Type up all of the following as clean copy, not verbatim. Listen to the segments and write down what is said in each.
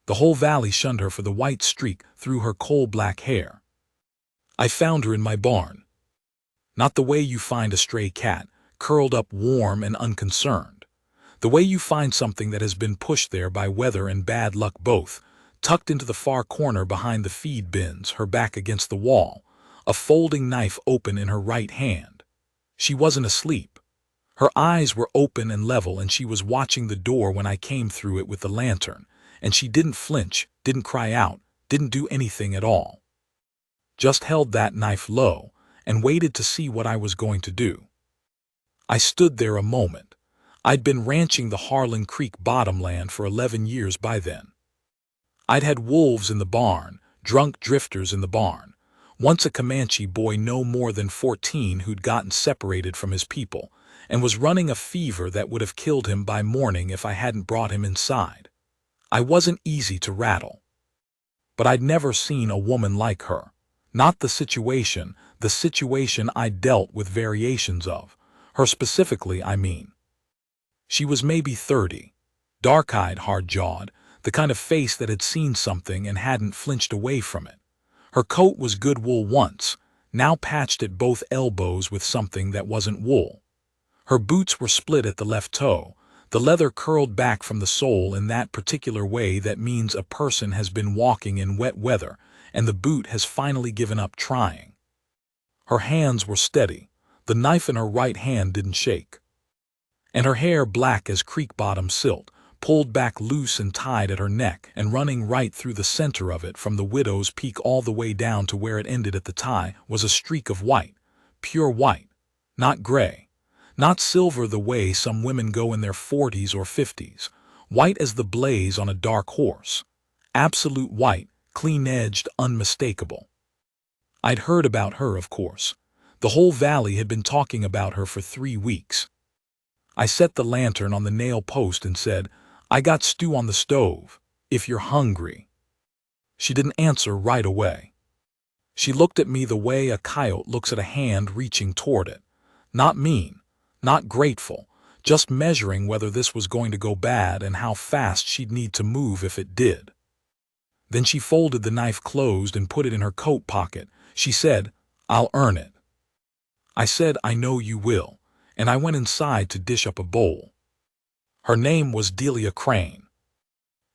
The whole valley shunned her for the white streak through her coal-black hair. I found her in my barn. Not the way you find a stray cat, curled up warm and unconcerned. The way you find something that has been pushed there by weather and bad luck both, tucked into the far corner behind the feed bins, her back against the wall, a folding knife open in her right hand. She wasn't asleep. Her eyes were open and level, and she was watching the door when I came through it with the lantern, and she didn't flinch, didn't cry out, didn't do anything at all. Just held that knife low and waited to see what I was going to do. I stood there a moment. I'd been ranching the Harlan Creek bottomland for 11 years by then. I'd had wolves in the barn, drunk drifters in the barn, once a Comanche boy no more than 14 who'd gotten separated from his people and was running a fever that would have killed him by morning if I hadn't brought him inside. I wasn't easy to rattle. But I'd never seen a woman like her. Not the situation I'd dealt with variations of. Her specifically, I mean. She was maybe 30, dark-eyed, hard-jawed, the kind of face that had seen something and hadn't flinched away from it. Her coat was good wool once, now patched at both elbows with something that wasn't wool. Her boots were split at the left toe, the leather curled back from the sole in that particular way that means a person has been walking in wet weather and the boot has finally given up trying. Her hands were steady, the knife in her right hand didn't shake. And her hair black as creek bottom silt, pulled back loose and tied at her neck and running right through the center of it from the widow's peak all the way down to where it ended at the tie was a streak of white, pure white, not gray, not silver the way some women go in their 40s or 50s, white as the blaze on a dark horse, absolute white, clean-edged, unmistakable. I'd heard about her, of course. The whole valley had been talking about her for 3 weeks. I set the lantern on the nail post and said, "I got stew on the stove, if you're hungry." She didn't answer right away. She looked at me the way a coyote looks at a hand reaching toward it. Not mean, not grateful, just measuring whether this was going to go bad and how fast she'd need to move if it did. Then she folded the knife closed and put it in her coat pocket. She said, "I'll earn it." I said, "I know you will," and I went inside to dish up a bowl. Her name was Delia Crane.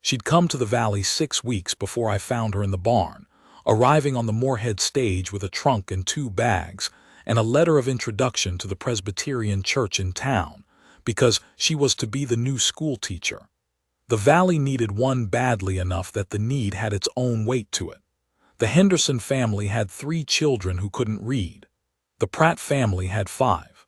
She'd come to the valley 6 weeks before I found her in the barn, arriving on the Moorhead stage with a trunk and 2 bags and a letter of introduction to the Presbyterian church in town, because she was to be the new school teacher. The valley needed one badly enough that the need had its own weight to it. The Henderson family had 3 children who couldn't read. The Pratt family had 5.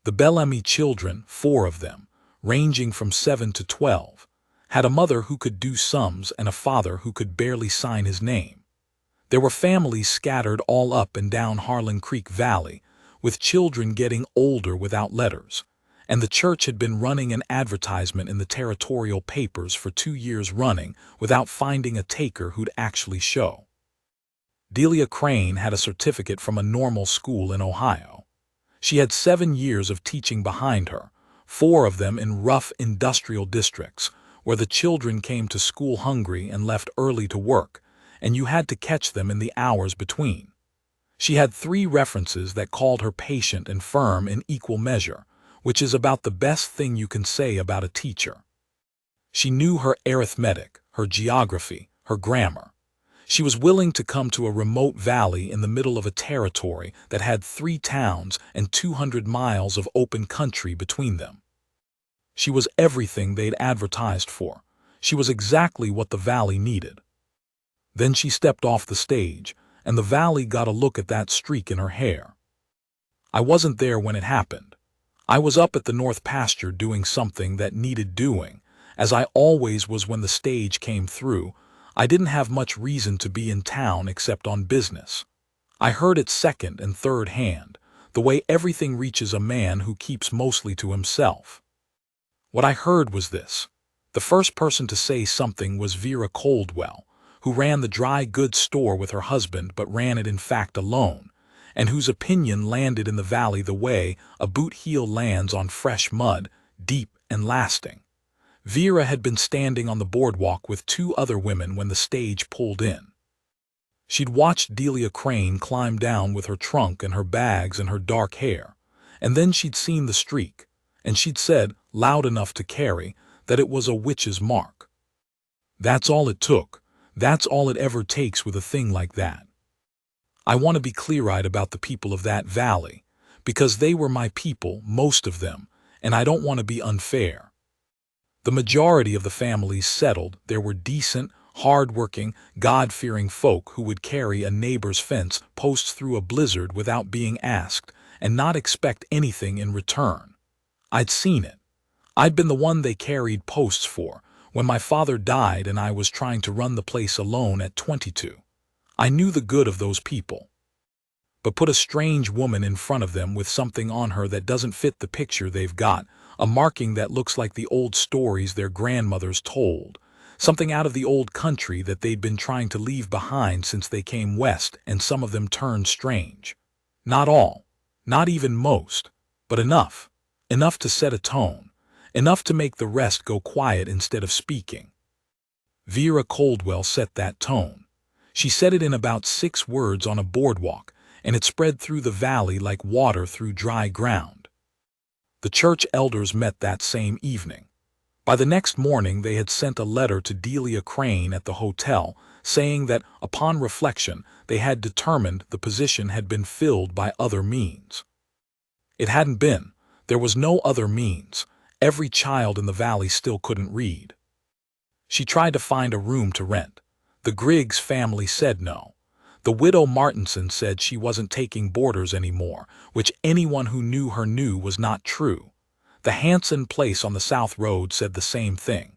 The Bellamy children, 4 of them, ranging from 7 to 12, had a mother who could do sums and a father who could barely sign his name. There were families scattered all up and down Harlan Creek Valley, with children getting older without letters, and the church had been running an advertisement in the territorial papers for 2 years running without finding a taker who'd actually show. Delia Crane had a certificate from a normal school in Ohio. She had 7 years of teaching behind her, 4 of them in rough industrial districts, where the children came to school hungry and left early to work, and you had to catch them in the hours between. She had 3 references that called her patient and firm in equal measure, which is about the best thing you can say about a teacher. She knew her arithmetic, her geography, her grammar. She was willing to come to a remote valley in the middle of a territory that had 3 towns and 200 miles of open country between them. She was everything they'd advertised for. She was exactly what the valley needed. Then she stepped off the stage, and the valley got a look at that streak in her hair. I wasn't there when it happened. I was up at the north pasture doing something that needed doing, as I always was when the stage came through. I didn't have much reason to be in town except on business. I heard it second and third hand, the way everything reaches a man who keeps mostly to himself. What I heard was this. The first person to say something was Vera Coldwell, who ran the dry goods store with her husband but ran it in fact alone, and whose opinion landed in the valley the way a boot heel lands on fresh mud, deep and lasting. Vera had been standing on the boardwalk with two other women when the stage pulled in. She'd watched Delia Crane climb down with her trunk and her bags and her dark hair, and then she'd seen the streak, and she'd said, loud enough to carry, that it was a witch's mark. That's all it took. That's all it ever takes with a thing like that. I want to be clear-eyed about the people of that valley, because they were my people, most of them, and I don't want to be unfair. The majority of the families settled. There were decent, hard-working, God-fearing folk who would carry a neighbor's fence posts through a blizzard without being asked and not expect anything in return. I'd seen it. I'd been the one they carried posts for when my father died and I was trying to run the place alone at 22. I knew the good of those people. But put a strange woman in front of them with something on her that doesn't fit the picture they've got, a marking that looks like the old stories their grandmothers told, something out of the old country that they'd been trying to leave behind since they came west, and some of them turned strange. Not all, not even most, but enough. Enough to set a tone, enough to make the rest go quiet instead of speaking. Vera Coldwell set that tone. She said it in about 6 words on a boardwalk, and it spread through the valley like water through dry ground. The church elders met that same evening. By the next morning they had sent a letter to Delia Crane at the hotel saying that, upon reflection, they had determined the position had been filled by other means. It hadn't been. There was no other means. Every child in the valley still couldn't read. She tried to find a room to rent. The Griggs family said no. The widow Martinson said she wasn't taking boarders anymore, which anyone who knew her knew was not true. The Hanson place on the South Road said the same thing.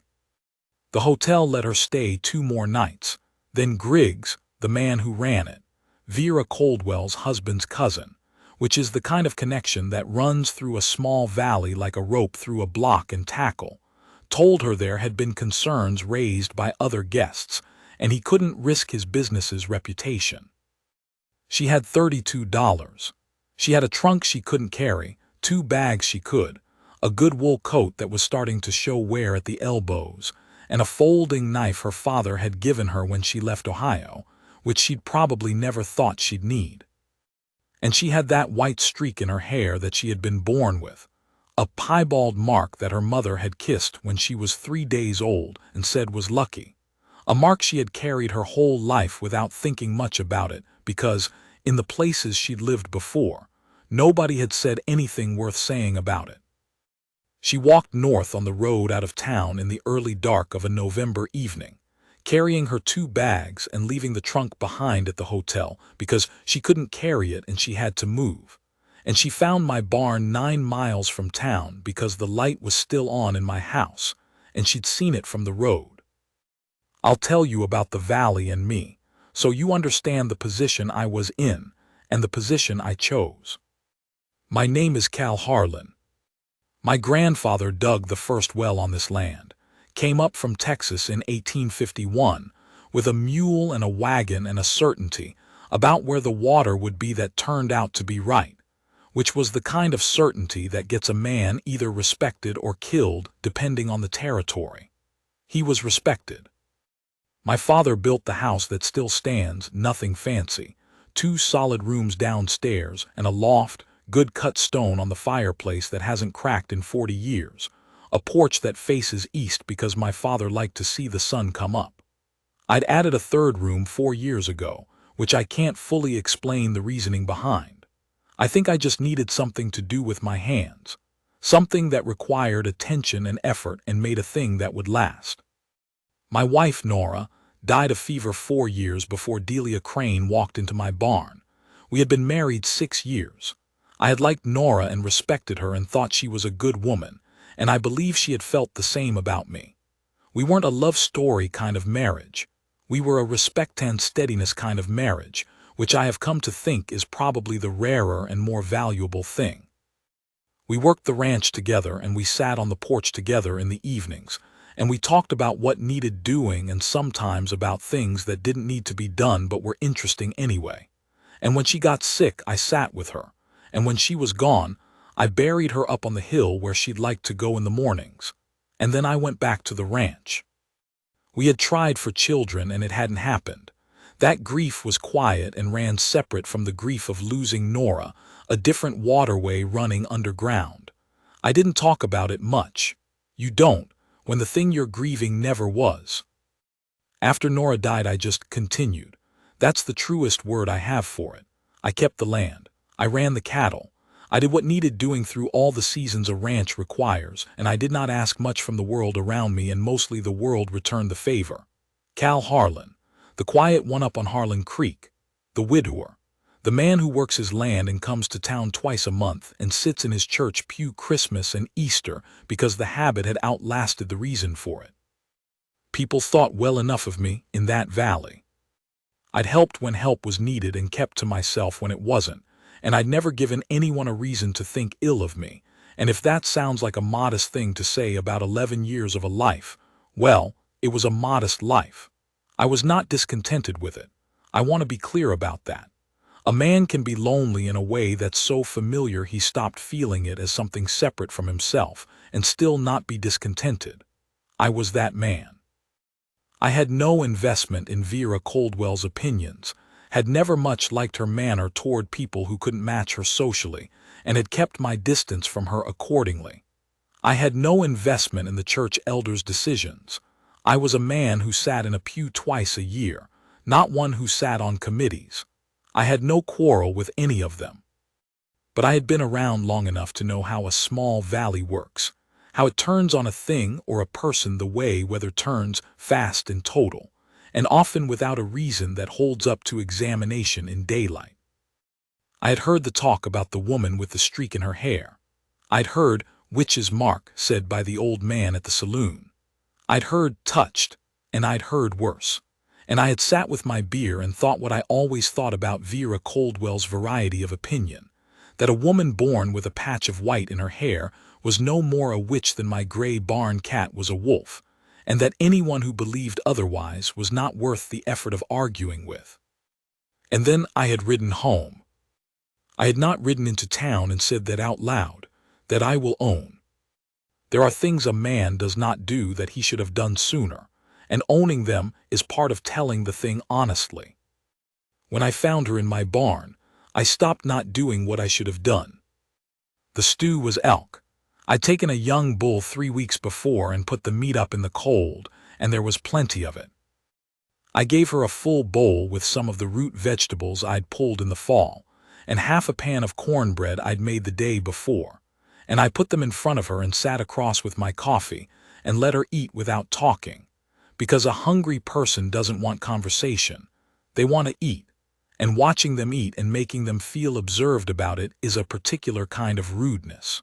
The hotel let her stay 2 more nights. Then Griggs, the man who ran it, Vera Coldwell's husband's cousin, which is the kind of connection that runs through a small valley like a rope through a block and tackle, told her there had been concerns raised by other guests, and he couldn't risk his business's reputation. She had $32. She had a trunk she couldn't carry, 2 bags she could, a good wool coat that was starting to show wear at the elbows, and a folding knife her father had given her when she left Ohio, which she'd probably never thought she'd need. And she had that white streak in her hair that she had been born with, a piebald mark that her mother had kissed when she was 3 days old and said was lucky. A mark she had carried her whole life without thinking much about it because, in the places she'd lived before, nobody had said anything worth saying about it. She walked north on the road out of town in the early dark of a November evening, carrying her 2 bags and leaving the trunk behind at the hotel because she couldn't carry it and she had to move. And she found my barn 9 miles from town because the light was still on in my house, and she'd seen it from the road. I'll tell you about the valley and me, so you understand the position I was in and the position I chose. My name is Cal Harlan. My grandfather dug the first well on this land, came up from Texas in 1851 with a mule and a wagon and a certainty about where the water would be that turned out to be right, which was the kind of certainty that gets a man either respected or killed depending on the territory. He was respected. My father built the house that still stands, nothing fancy, 2 solid rooms downstairs and a loft, good cut stone on the fireplace that hasn't cracked in 40 years, a porch that faces east because my father liked to see the sun come up. I'd added a 3rd room 4 years ago, which I can't fully explain the reasoning behind. I think I just needed something to do with my hands, something that required attention and effort and made a thing that would last. My wife, Nora, died of fever 4 years before Delia Crane walked into my barn. We had been married 6 years. I had liked Nora and respected her and thought she was a good woman, and I believe she had felt the same about me. We weren't a love story kind of marriage. We were a respect and steadiness kind of marriage, which I have come to think is probably the rarer and more valuable thing. We worked the ranch together and we sat on the porch together in the evenings, and we talked about what needed doing and sometimes about things that didn't need to be done but were interesting anyway. And when she got sick, I sat with her, and when she was gone, I buried her up on the hill where she'd like to go in the mornings. And then I went back to the ranch. We had tried for children and it hadn't happened. That grief was quiet and ran separate from the grief of losing Nora, a different waterway running underground. I didn't talk about it much. You don't, when the thing you're grieving never was. After Nora died, I just continued. That's the truest word I have for it. I kept the land. I ran the cattle. I did what needed doing through all the seasons a ranch requires, and I did not ask much from the world around me, and mostly the world returned the favor. Cal Harlan, the quiet one up on Harlan Creek, the widower, the man who works his land and comes to town twice a month and sits in his church pew Christmas and Easter because the habit had outlasted the reason for it. People thought well enough of me in that valley. I'd helped when help was needed and kept to myself when it wasn't, and I'd never given anyone a reason to think ill of me, and if that sounds like a modest thing to say about 11 years of a life, well, it was a modest life. I was not discontented with it. I want to be clear about that. A man can be lonely in a way that's so familiar he stopped feeling it as something separate from himself and still not be discontented. I was that man. I had no investment in Vera Coldwell's opinions, had never much liked her manner toward people who couldn't match her socially, and had kept my distance from her accordingly. I had no investment in the church elders' decisions. I was a man who sat in a pew twice a year, not one who sat on committees. I had no quarrel with any of them. But I had been around long enough to know how a small valley works, how it turns on a thing or a person the way weather turns fast and total, and often without a reason that holds up to examination in daylight. I had heard the talk about the woman with the streak in her hair. I'd heard witch's mark said by the old man at the saloon. I'd heard touched, and I'd heard worse. And I had sat with my beer and thought what I always thought about Vera Coldwell's variety of opinion, that a woman born with a patch of white in her hair was no more a witch than my gray barn cat was a wolf, and that anyone who believed otherwise was not worth the effort of arguing with. And then I had ridden home. I had not ridden into town and said that out loud, that I will own. There are things a man does not do that he should have done sooner, and owning them is part of telling the thing honestly. When I found her in my barn, I stopped not doing what I should have done. The stew was elk. I'd taken a young bull 3 weeks before and put the meat up in the cold, and there was plenty of it. I gave her a full bowl with some of the root vegetables I'd pulled in the fall, and half a pan of cornbread I'd made the day before, and I put them in front of her and sat across with my coffee and let her eat without talking, because a hungry person doesn't want conversation. They want to eat, and watching them eat and making them feel observed about it is a particular kind of rudeness.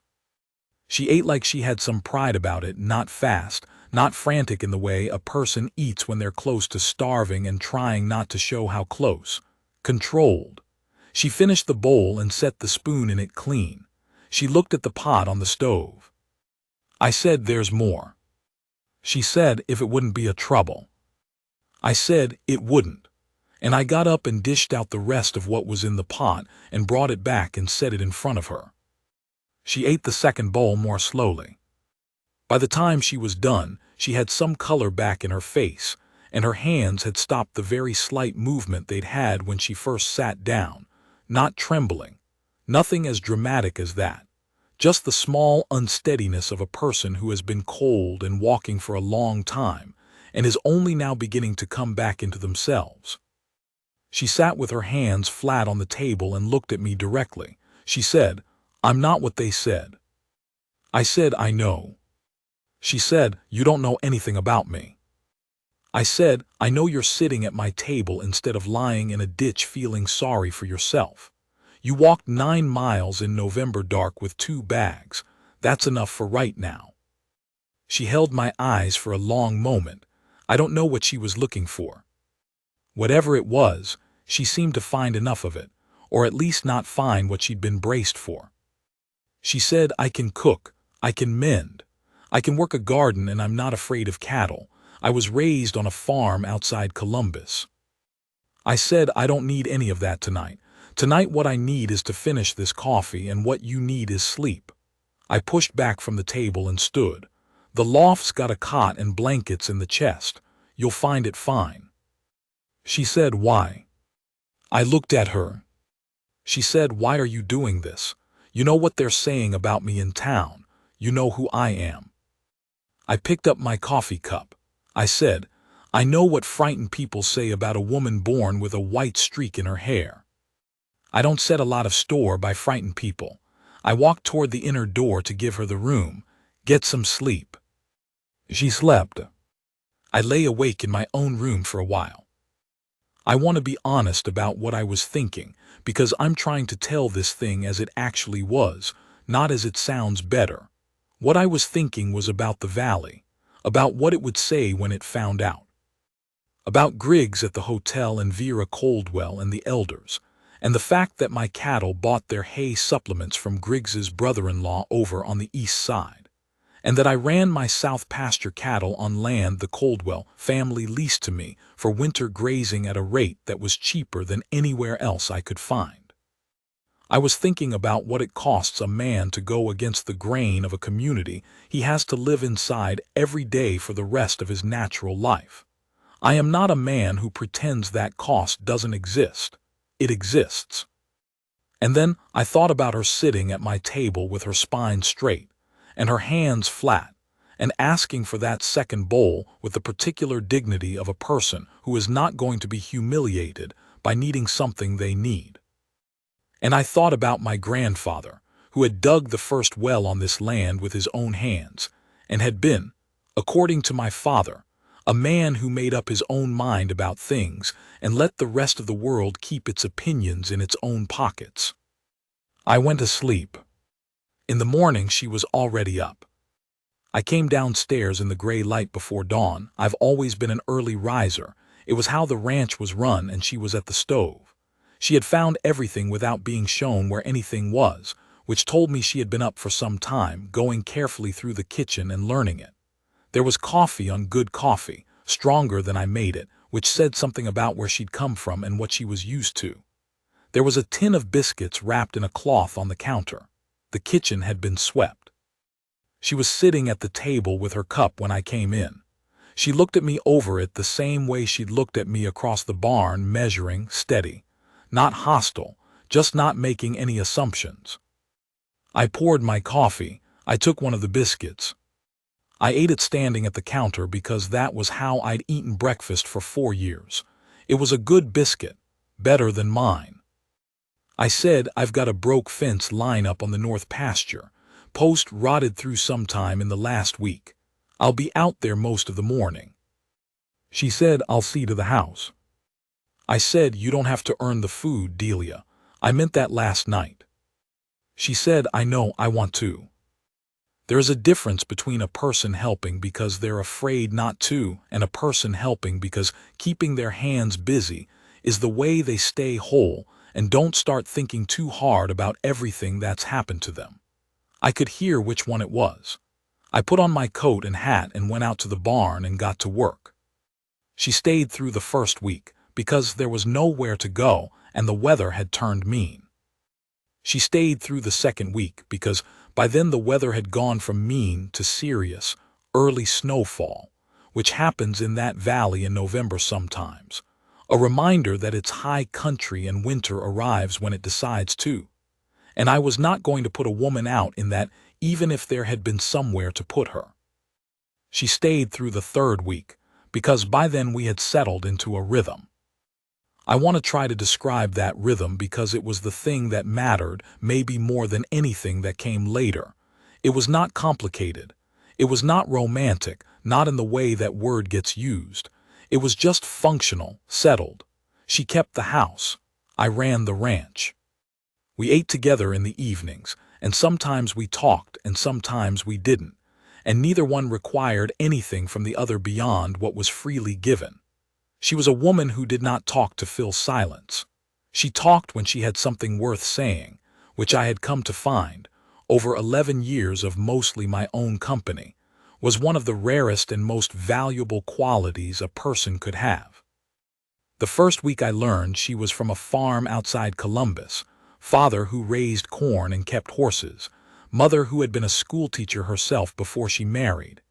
She ate like she had some pride about it, not fast, not frantic in the way a person eats when they're close to starving and trying not to show how close. Controlled. She finished the bowl and set the spoon in it clean. She looked at the pot on the stove. I said, "There's more." She said if it wouldn't be a trouble. I said it wouldn't, and I got up and dished out the rest of what was in the pot and brought it back and set it in front of her. She ate the second bowl more slowly. By the time she was done, she had some color back in her face, and her hands had stopped the very slight movement they'd had when she first sat down, not trembling, nothing as dramatic as that. Just the small unsteadiness of a person who has been cold and walking for a long time and is only now beginning to come back into themselves. She sat with her hands flat on the table and looked at me directly. She said, "I'm not what they said." I said, "I know." She said, "You don't know anything about me." I said, "I know you're sitting at my table instead of lying in a ditch feeling sorry for yourself. You walked 9 miles in November dark with 2 bags. That's enough for right now." She held my eyes for a long moment. I don't know what she was looking for. Whatever it was, she seemed to find enough of it, or at least not find what she'd been braced for. She said, "I can cook, I can mend, I can work a garden, and I'm not afraid of cattle. I was raised on a farm outside Columbus." I said, "I don't need any of that tonight. Tonight what I need is to finish this coffee, and what you need is sleep." I pushed back from the table and stood. The loft's got a cot and blankets in the chest. You'll find it fine. She said, why? I looked at her. She said, why are you doing this? You know what they're saying about me in town. You know who I am. I picked up my coffee cup. I said, I know what frightened people say about a woman born with a white streak in her hair. I don't set a lot of store by frightened people. I walked toward the inner door to give her the room. Get some sleep. She slept. I lay awake in my own room for a while. I want to be honest about what I was thinking, because I'm trying to tell this thing as it actually was, not as it sounds better. What I was thinking was about the valley, about what it would say when it found out. About Griggs at the hotel and Vera Coldwell and the elders, and the fact that my cattle bought their hay supplements from Griggs's brother-in-law over on the east side, and that I ran my south pasture cattle on land the Coldwell family leased to me for winter grazing at a rate that was cheaper than anywhere else I could find. I was thinking about what it costs a man to go against the grain of a community he has to live inside every day for the rest of his natural life. I am not a man who pretends that cost doesn't exist. It exists. And then I thought about her sitting at my table with her spine straight and her hands flat, and asking for that second bowl with the particular dignity of a person who is not going to be humiliated by needing something they need. And I thought about my grandfather, who had dug the first well on this land with his own hands, and had been, according to my father, a man who made up his own mind about things and let the rest of the world keep its opinions in its own pockets. I went to sleep. In the morning she was already up. I came downstairs in the gray light before dawn. I've always been an early riser. It was how the ranch was run, and she was at the stove. She had found everything without being shown where anything was, which told me she had been up for some time, going carefully through the kitchen and learning it. There was coffee on good coffee, stronger than I made it, which said something about where she'd come from and what she was used to. There was a tin of biscuits wrapped in a cloth on the counter. The kitchen had been swept. She was sitting at the table with her cup when I came in. She looked at me over it the same way she'd looked at me across the barn, measuring, steady. Not hostile, just not making any assumptions. I poured my coffee. I took one of the biscuits. I ate it standing at the counter because that was how I'd eaten breakfast for 4 years. It was a good biscuit, better than mine. I said, I've got a broke fence line up on the north pasture. Post rotted through sometime in the last week. I'll be out there most of the morning. She said, I'll see to the house. I said, you don't have to earn the food, Delia. I meant that last night. She said, I know, I want to. There is a difference between a person helping because they're afraid not to and a person helping because keeping their hands busy is the way they stay whole and don't start thinking too hard about everything that's happened to them. I could hear which one it was. I put on my coat and hat and went out to the barn and got to work. She stayed through the first week because there was nowhere to go and the weather had turned mean. She stayed through the second week because by then the weather had gone from mean to serious, early snowfall, which happens in that valley in November sometimes. A reminder that it's high country and winter arrives when it decides to. And I was not going to put a woman out in that, even if there had been somewhere to put her. She stayed through the third week because by then we had settled into a rhythm. I want to try to describe that rhythm because it was the thing that mattered, maybe more than anything that came later. It was not complicated. It was not romantic, not in the way that word gets used. It was just functional, settled. She kept the house. I ran the ranch. We ate together in the evenings, and sometimes we talked and sometimes we didn't, and neither one required anything from the other beyond what was freely given. She was a woman who did not talk to fill silence. She talked when she had something worth saying, which I had come to find, over 11 years of mostly my own company, was one of the rarest and most valuable qualities a person could have. The first week I learned she was from a farm outside Columbus, father who raised corn and kept horses, mother who had been a schoolteacher herself before she married.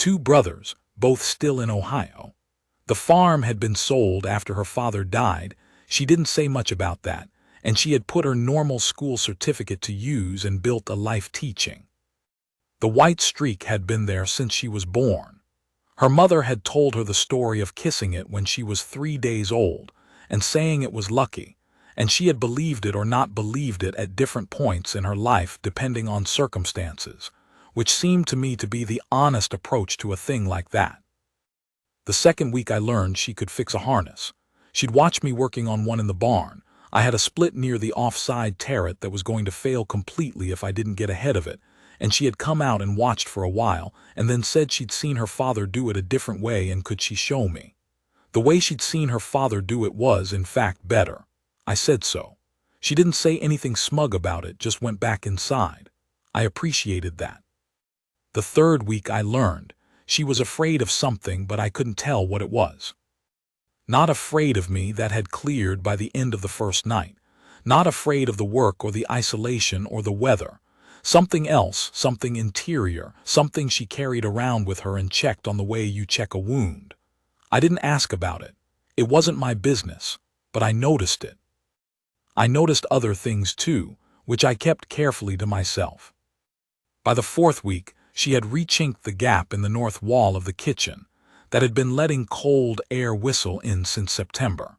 2 brothers, both still in Ohio. The farm had been sold after her father died. She didn't say much about that, and she had put her normal school certificate to use and built a life teaching. The white streak had been there since she was born. Her mother had told her the story of kissing it when she was 3 days old and saying it was lucky, and she had believed it or not believed it at different points in her life depending on circumstances, which seemed to me to be the honest approach to a thing like that. The second week I learned she could fix a harness. She'd watch me working on one in the barn. I had a split near the offside turret that was going to fail completely if I didn't get ahead of it, and she had come out and watched for a while and then said she'd seen her father do it a different way and could she show me. The way she'd seen her father do it was, in fact, better. I said so. She didn't say anything smug about it, just went back inside. I appreciated that. The third week I learned she was afraid of something, but I couldn't tell what it was. Not afraid of me, that had cleared by the end of the first night. Not afraid of the work or the isolation or the weather. Something else, something interior, something she carried around with her and checked on the way you check a wound. I didn't ask about it. It wasn't my business, but I noticed it. I noticed other things too, which I kept carefully to myself. By the fourth week, she had rechinked the gap in the north wall of the kitchen that had been letting cold air whistle in since September.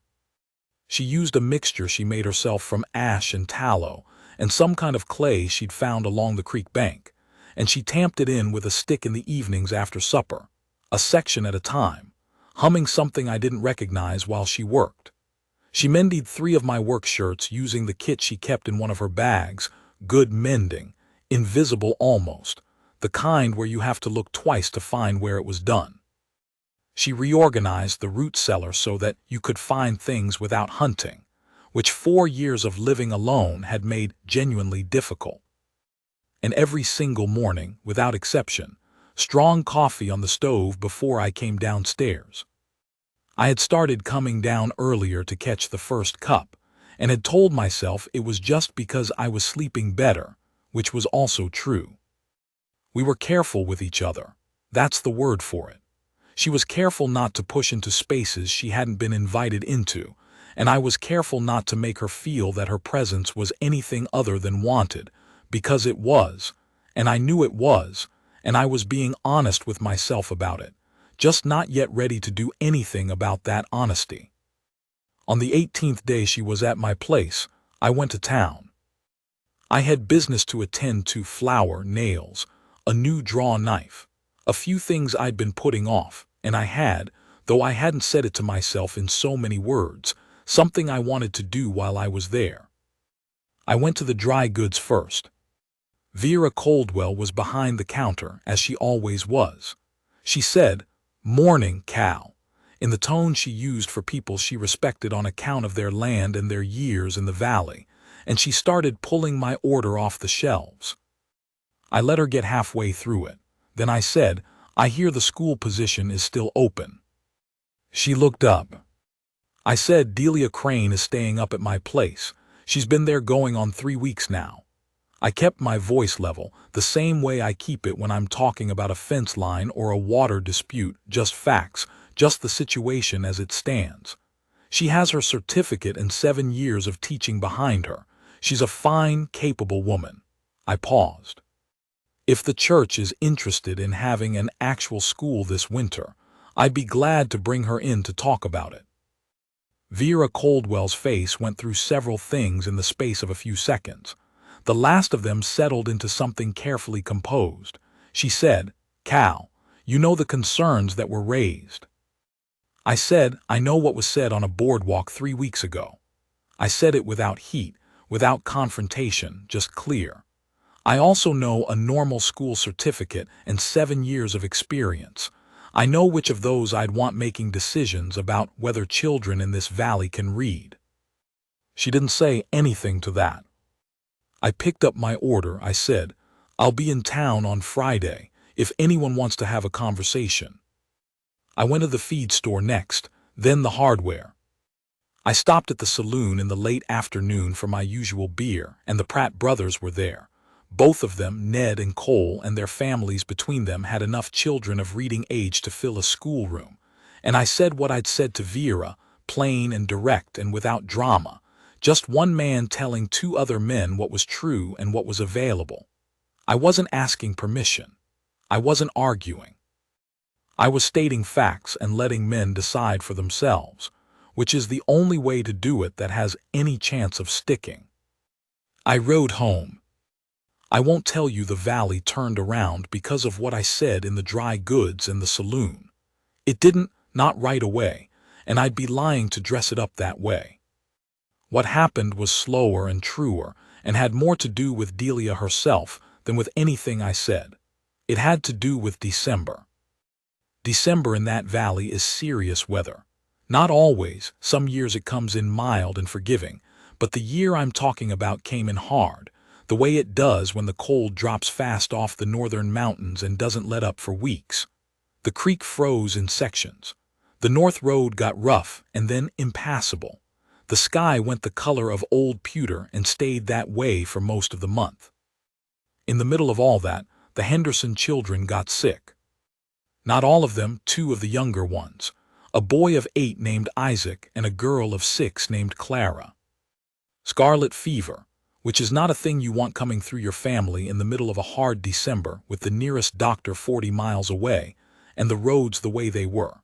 She used a mixture she made herself from ash and tallow and some kind of clay she'd found along the creek bank, and she tamped it in with a stick in the evenings after supper, a section at a time, humming something I didn't recognize while she worked. She mended 3 of my work shirts using the kit she kept in one of her bags, good mending, invisible almost, the kind where you have to look twice to find where it was done. She reorganized the root cellar so that you could find things without hunting, which 4 years of living alone had made genuinely difficult. And every single morning, without exception, strong coffee on the stove before I came downstairs. I had started coming down earlier to catch the first cup, and had told myself it was just because I was sleeping better, which was also true. We were careful with each other. That's the word for it. She was careful not to push into spaces she hadn't been invited into, and I was careful not to make her feel that her presence was anything other than wanted, because it was, and I knew it was, and I was being honest with myself about it, just not yet ready to do anything about that honesty. On the 18th day she was at my place, I went to town. I had business to attend to: flour, nails, a new draw knife, a few things I'd been putting off, and I had, though I hadn't said it to myself in so many words, something I wanted to do while I was there. I went to the dry goods first. Vera Coldwell was behind the counter, as she always was. She said, "Morning, Cal," in the tone she used for people she respected on account of their land and their years in the valley, and she started pulling my order off the shelves. I let her get halfway through it. Then I said, "I hear the school position is still open." She looked up. I said, "Delia Crane is staying up at my place. She's been there going on 3 weeks now." I kept my voice level, the same way I keep it when I'm talking about a fence line or a water dispute, just facts, just the situation as it stands. She has her certificate and 7 years of teaching behind her. She's a fine, capable woman. I paused. If the church is interested in having an actual school this winter, I'd be glad to bring her in to talk about it. Vera Coldwell's face went through several things in the space of a few seconds. The last of them settled into something carefully composed. She said, "Cal, you know the concerns that were raised." I said, "I know what was said on a boardwalk 3 weeks ago." I said it without heat, without confrontation, just clear. I also know a normal school certificate and 7 years of experience. I know which of those I'd want making decisions about whether children in this valley can read. She didn't say anything to that. I picked up my order. I said, "I'll be in town on Friday if anyone wants to have a conversation." I went to the feed store next, then the hardware. I stopped at the saloon in the late afternoon for my usual beer, and the Pratt brothers were there. Both of them, Ned and Cole, and their families between them had enough children of reading age to fill a schoolroom. And I said what I'd said to Vera, plain and direct and without drama, just one man telling two other men what was true and what was available. I wasn't asking permission. I wasn't arguing. I was stating facts and letting men decide for themselves, which is the only way to do it that has any chance of sticking. I rode home. I won't tell you the valley turned around because of what I said in the dry goods and the saloon. It didn't, not right away, and I'd be lying to dress it up that way. What happened was slower and truer and had more to do with Delia herself than with anything I said. It had to do with December. December in that valley is serious weather. Not always, some years it comes in mild and forgiving, but the year I'm talking about came in hard, the way it does when the cold drops fast off the northern mountains and doesn't let up for weeks. The creek froze in sections. The north road got rough and then impassable. The sky went the color of old pewter and stayed that way for most of the month. In the middle of all that, the Henderson children got sick. Not all of them, two of the younger ones. A boy of 8 named Isaac and a girl of 6 named Clara. Scarlet fever, which is not a thing you want coming through your family in the middle of a hard December with the nearest doctor 40 miles away, and the roads the way they were.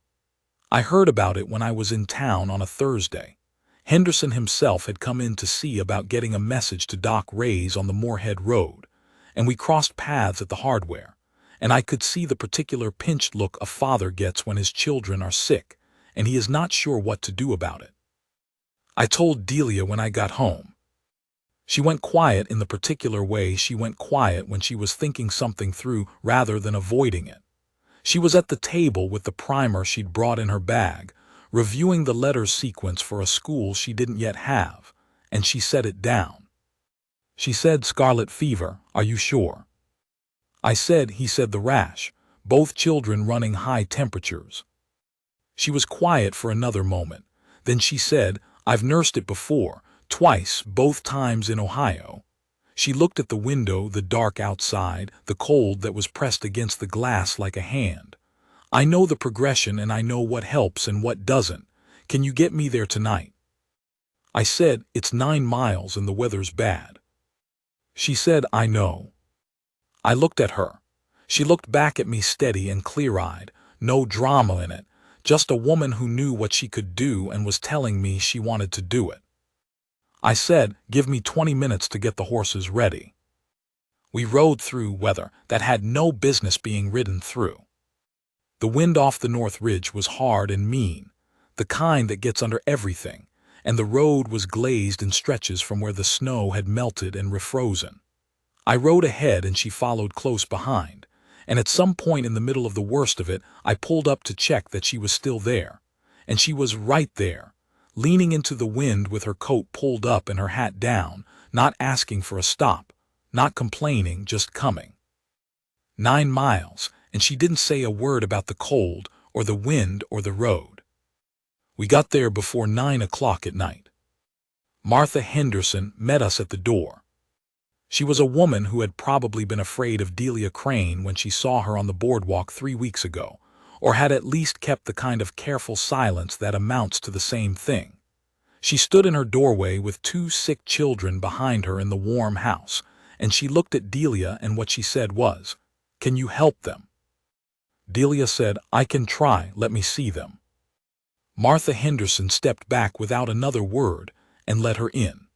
I heard about it when I was in town on a Thursday. Henderson himself had come in to see about getting a message to Doc Ray's on the Moorhead Road, and we crossed paths at the hardware, and I could see the particular pinched look a father gets when his children are sick, and he is not sure what to do about it. I told Delia when I got home. She went quiet in the particular way she went quiet when she was thinking something through rather than avoiding it. She was at the table with the primer she'd brought in her bag, reviewing the letters sequence for a school she didn't yet have, and she set it down. She said, "Scarlet fever, are you sure?" I said, he said the rash, both children running high temperatures. She was quiet for another moment. Then she said, "I've nursed it before, twice, both times in Ohio." She looked at the window, the dark outside, the cold that was pressed against the glass like a hand. "I know the progression and I know what helps and what doesn't. Can you get me there tonight?" I said, "It's 9 miles and the weather's bad." She said, "I know." I looked at her. She looked back at me steady and clear-eyed, no drama in it, just a woman who knew what she could do and was telling me she wanted to do it. I said, "Give me 20 minutes to get the horses ready." We rode through weather that had no business being ridden through. The wind off the North Ridge was hard and mean, the kind that gets under everything, and the road was glazed in stretches from where the snow had melted and refrozen. I rode ahead and she followed close behind, and at some point in the middle of the worst of it, I pulled up to check that she was still there, and she was right there, leaning into the wind with her coat pulled up and her hat down, not asking for a stop, not complaining, just coming. 9 miles, and she didn't say a word about the cold or the wind or the road. We got there before 9 o'clock at night. Martha Henderson met us at the door. She was a woman who had probably been afraid of Delia Crane when she saw her on the boardwalk 3 weeks ago, or had at least kept the kind of careful silence that amounts to the same thing. She stood in her doorway with 2 sick children behind her in the warm house, and she looked at Delia and what she said was, "Can you help them?" Delia said, "I can try, let me see them." Martha Henderson stepped back without another word and let her in.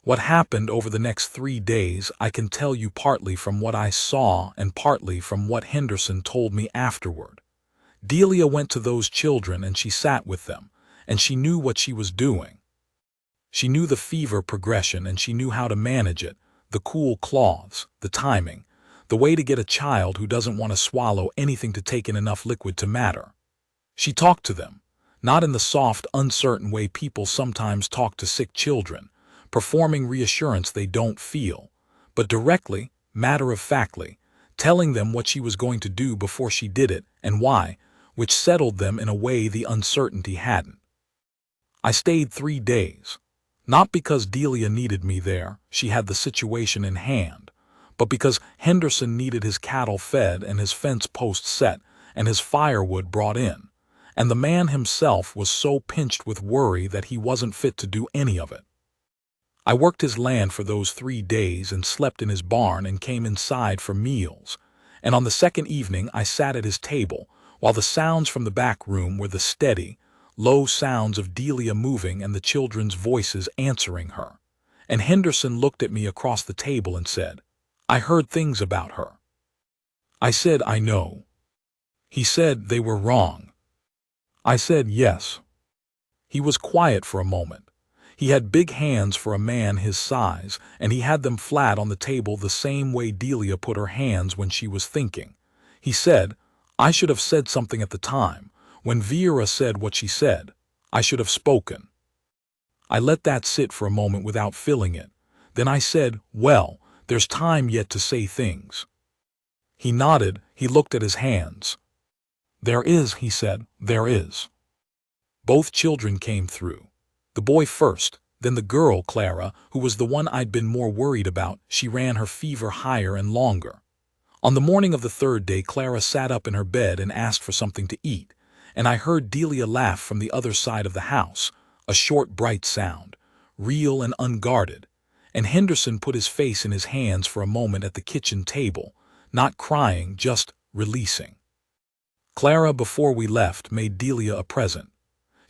What happened over the next 3 days I can tell you partly from what I saw and partly from what Henderson told me afterward. Delia went to those children and she sat with them, and she knew what she was doing. She knew the fever progression and she knew how to manage it, the cool cloths, the timing, the way to get a child who doesn't want to swallow anything to take in enough liquid to matter. She talked to them, not in the soft, uncertain way people sometimes talk to sick children, performing reassurance they don't feel, but directly, matter-of-factly, telling them what she was going to do before she did it and why, which settled them in a way the uncertainty hadn't. I stayed 3 days, not because Delia needed me there, she had the situation in hand, but because Henderson needed his cattle fed and his fence post set and his firewood brought in, and the man himself was so pinched with worry that he wasn't fit to do any of it. I worked his land for those 3 days and slept in his barn and came inside for meals, and on the second evening I sat at his table, while the sounds from the back room were the steady, low sounds of Delia moving and the children's voices answering her. And Henderson looked at me across the table and said, "I heard things about her." I said, "I know." He said they were wrong. I said, "Yes." He was quiet for a moment. He had big hands for a man his size, and he had them flat on the table the same way Delia put her hands when she was thinking. He said, "I should have said something at the time. When Vera said what she said, I should have spoken." I let that sit for a moment without filling it. Then I said, "Well, there's time yet to say things." He nodded. He looked at his hands. "There is," he said, "there is." Both children came through. The boy first, then the girl, Clara, who was the one I'd been more worried about. She ran her fever higher and longer. On the morning of the third day, Clara sat up in her bed and asked for something to eat, and I heard Delia laugh from the other side of the house, a short, bright sound, real and unguarded, and Henderson put his face in his hands for a moment at the kitchen table, not crying, just releasing. Clara, before we left, made Delia a present.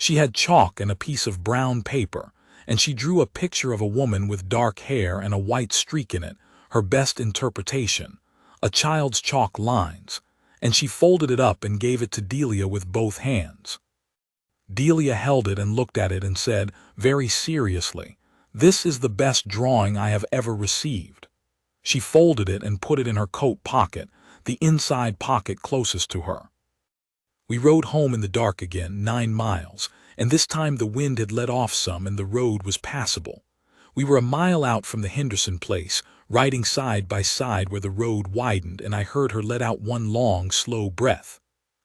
She had chalk and a piece of brown paper, and she drew a picture of a woman with dark hair and a white streak in it, her best interpretation, a child's chalk lines, and she folded it up and gave it to Delia with both hands. Delia held it and looked at it and said, very seriously, "This is the best drawing I have ever received." She folded it and put it in her coat pocket, the inside pocket closest to her. We rode home in the dark again, 9 miles, and this time the wind had let off some and the road was passable. We were a mile out from the Henderson place, riding side by side where the road widened, and I heard her let out one long, slow breath.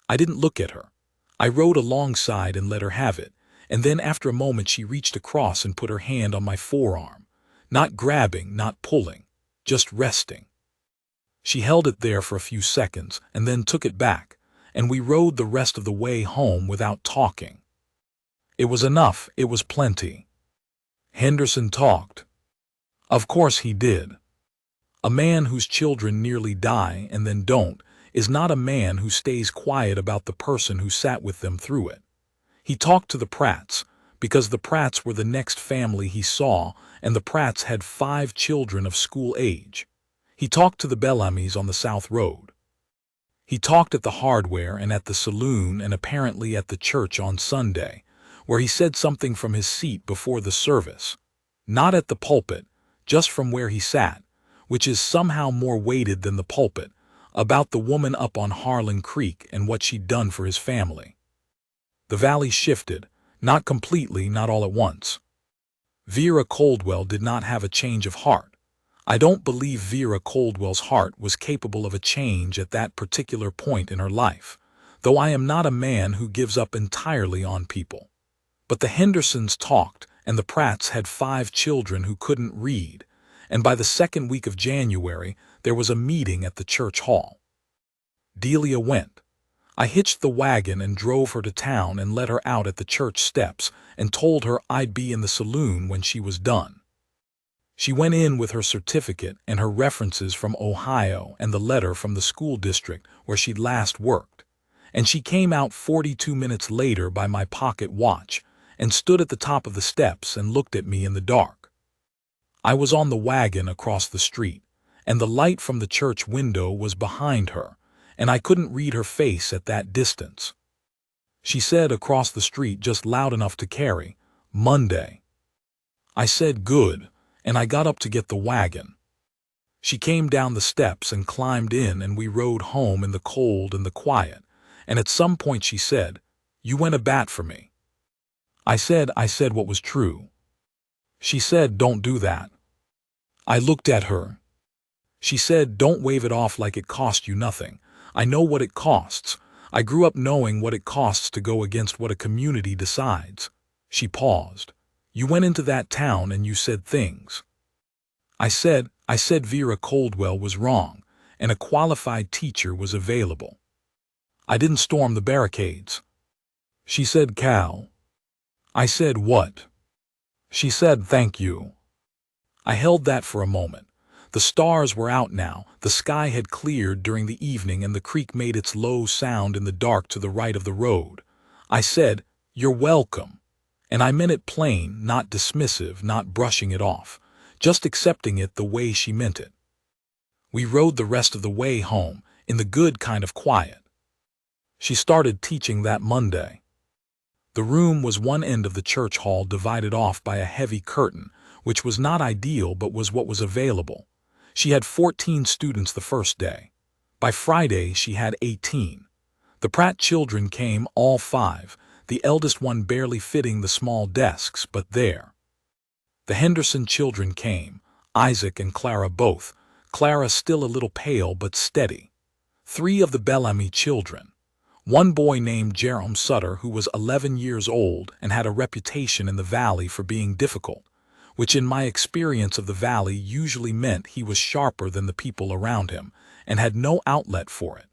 I didn't look at her. I rode alongside and let her have it, and then after a moment she reached across and put her hand on my forearm, not grabbing, not pulling, just resting. She held it there for a few seconds and then took it back, and we rode the rest of the way home without talking. It was enough, it was plenty. Henderson talked. Of course he did. A man whose children nearly die and then don't is not a man who stays quiet about the person who sat with them through it. He talked to the Pratts, because the Pratts were the next family he saw, and the Pratts had 5 children of school age. He talked to the Bellamys on the South Road. He talked at the hardware and at the saloon and apparently at the church on Sunday, where he said something from his seat before the service. Not at the pulpit, just from where he sat, which is somehow more weighted than the pulpit, about the woman up on Harlan Creek and what she'd done for his family. The valley shifted, not completely, not all at once. Vera Coldwell did not have a change of heart. I don't believe Vera Coldwell's heart was capable of a change at that particular point in her life, though I am not a man who gives up entirely on people. But the Hendersons talked, and the Pratts had 5 children who couldn't read, and by the second week of January there was a meeting at the church hall. Delia went. I hitched the wagon and drove her to town and let her out at the church steps and told her I'd be in the saloon when she was done. She went in with her certificate and her references from Ohio and the letter from the school district where she'd last worked, and she came out 42 minutes later by my pocket watch and stood at the top of the steps and looked at me in the dark. I was on the wagon across the street, and the light from the church window was behind her, and I couldn't read her face at that distance. She said across the street just loud enough to carry, "Monday." I said, "Good," and I got up to get the wagon. She came down the steps and climbed in, and we rode home in the cold and the quiet, and at some point she said, "You went a bat for me." I said what was true. She said, "Don't do that." I looked at her. She said, "Don't wave it off like it cost you nothing. I know what it costs. I grew up knowing what it costs to go against what a community decides." She paused. "You went into that town and you said things." I said, I said Vera Coldwell was wrong, and a qualified teacher was available. I didn't storm the barricades. She said, Cal. I said, what? She said, thank you. I held that for a moment. The stars were out now, the sky had cleared during the evening, and the creek made its low sound in the dark to the right of the road. I said, you're welcome. And I meant it plain, not dismissive, not brushing it off, just accepting it the way she meant it. We rode the rest of the way home, in the good kind of quiet. She started teaching that Monday. The room was one end of the church hall, divided off by a heavy curtain, which was not ideal but was what was available. She had 14 students the first day. By Friday she had 18. The Pratt children came, all 5, the eldest one barely fitting the small desks, but there. The Henderson children came, Isaac and Clara both, Clara still a little pale but steady. 3 of the Bellamy children. One boy named Jerome Sutter, who was 11 years old and had a reputation in the valley for being difficult, which in my experience of the valley usually meant he was sharper than the people around him and had no outlet for it.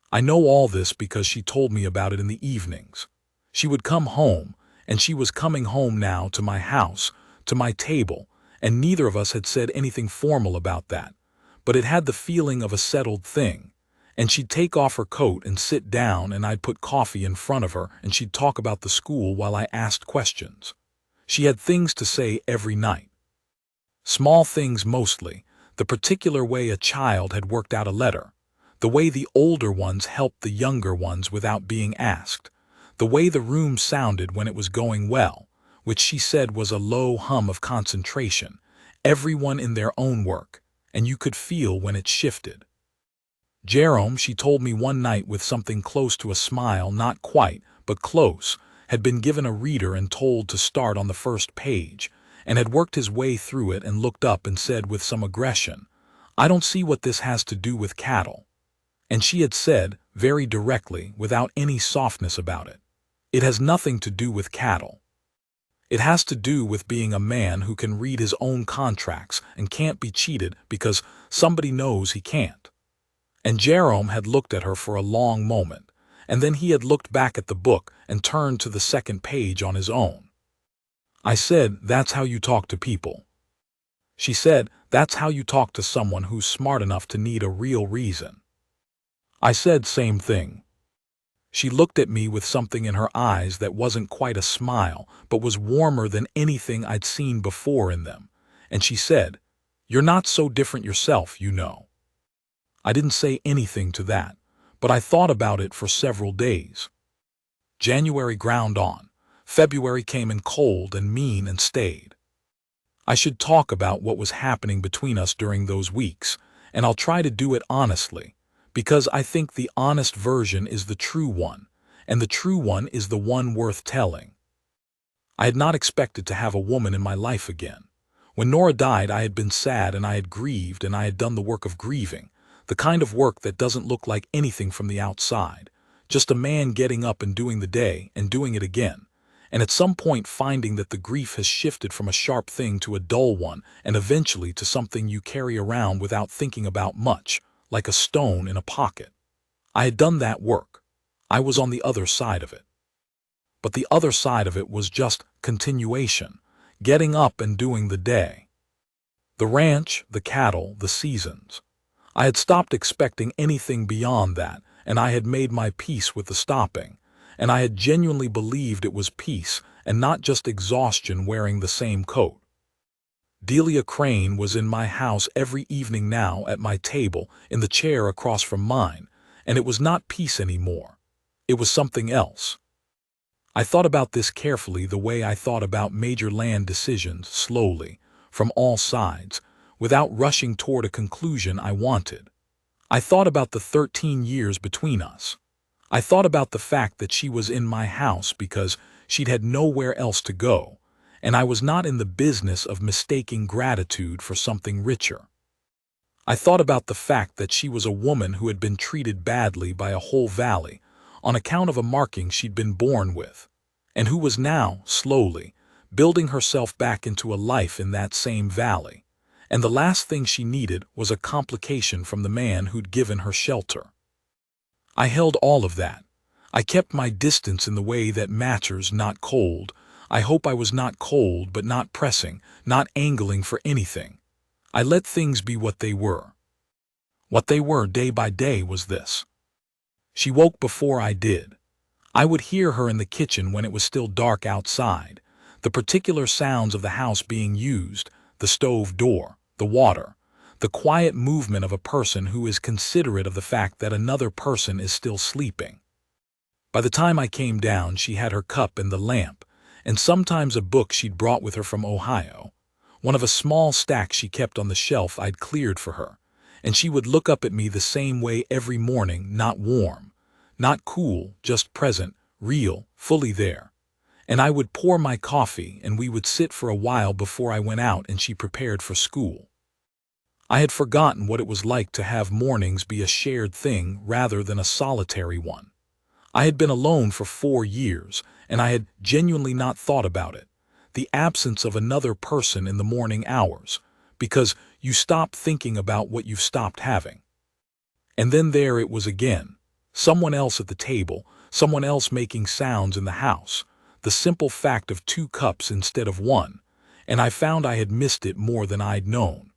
I know all this because she told me about it in the evenings. She would come home, and she was coming home now to my house, to my table, and neither of us had said anything formal about that, but it had the feeling of a settled thing. And she'd take off her coat and sit down, and I'd put coffee in front of her, and she'd talk about the school while I asked questions. She had things to say every night. Small things mostly, the particular way a child had worked out a letter, the way the older ones helped the younger ones without being asked, the way the room sounded when it was going well, which she said was a low hum of concentration, everyone in their own work, and you could feel when it shifted. Jerome, she told me one night with something close to a smile, not quite, but close, had been given a reader and told to start on the first page, and had worked his way through it and looked up and said with some aggression, I don't see what this has to do with cattle. And she had said, very directly, without any softness about it, it has nothing to do with cattle. It has to do with being a man who can read his own contracts and can't be cheated because somebody knows he can't. And Jerome had looked at her for a long moment, and then he had looked back at the book and turned to the second page on his own. I said, that's how you talk to people. She said, that's how you talk to someone who's smart enough to need a real reason. I said, same thing. She looked at me with something in her eyes that wasn't quite a smile, but was warmer than anything I'd seen before in them, and she said, you're not so different yourself, you know. I didn't say anything to that, but I thought about it for several days. January ground on. February came in cold and mean and stayed. I should talk about what was happening between us during those weeks, and I'll try to do it honestly, because I think the honest version is the true one, and the true one is the one worth telling. I had not expected to have a woman in my life again. When Nora died, I had been sad and I had grieved and I had done the work of grieving, the kind of work that doesn't look like anything from the outside, just a man getting up and doing the day and doing it again, and at some point finding that the grief has shifted from a sharp thing to a dull one and eventually to something you carry around without thinking about much, like a stone in a pocket. I had done that work. I was on the other side of it. But the other side of it was just continuation, getting up and doing the day. The ranch, the cattle, the seasons. I had stopped expecting anything beyond that, and I had made my peace with the stopping, and I had genuinely believed it was peace and not just exhaustion wearing the same coat. Delia Crane was in my house every evening now at my table in the chair across from mine, and it was not peace anymore. It was something else. I thought about this carefully the way I thought about major land decisions, slowly, from all sides, without rushing toward a conclusion I wanted. I thought about the 13 years between us. I thought about the fact that she was in my house because she'd had nowhere else to go, and I was not in the business of mistaking gratitude for something richer. I thought about the fact that she was a woman who had been treated badly by a whole valley on account of a marking she'd been born with, and who was now, slowly, building herself back into a life in that same valley, and the last thing she needed was a complication from the man who'd given her shelter. I held all of that. I kept my distance in the way that matters, not cold. I hope I was not cold, but not pressing, not angling for anything. I let things be what they were. What they were day by day was this. She woke before I did. I would hear her in the kitchen when it was still dark outside, the particular sounds of the house being used, the stove door, the water, the quiet movement of a person who is considerate of the fact that another person is still sleeping. By the time I came down, she had her cup and the lamp, and sometimes a book she'd brought with her from Ohio, one of a small stack she kept on the shelf I'd cleared for her, and she would look up at me the same way every morning, not warm, not cool, just present, real, fully there. And I would pour my coffee, and we would sit for a while before I went out and she prepared for school. I had forgotten what it was like to have mornings be a shared thing rather than a solitary one. I had been alone for 4 years, and I had genuinely not thought about it, the absence of another person in the morning hours, because you stop thinking about what you've stopped having. And then there it was again, someone else at the table, someone else making sounds in the house, the simple fact of 2 cups instead of 1, and I found I had missed it more than I'd known.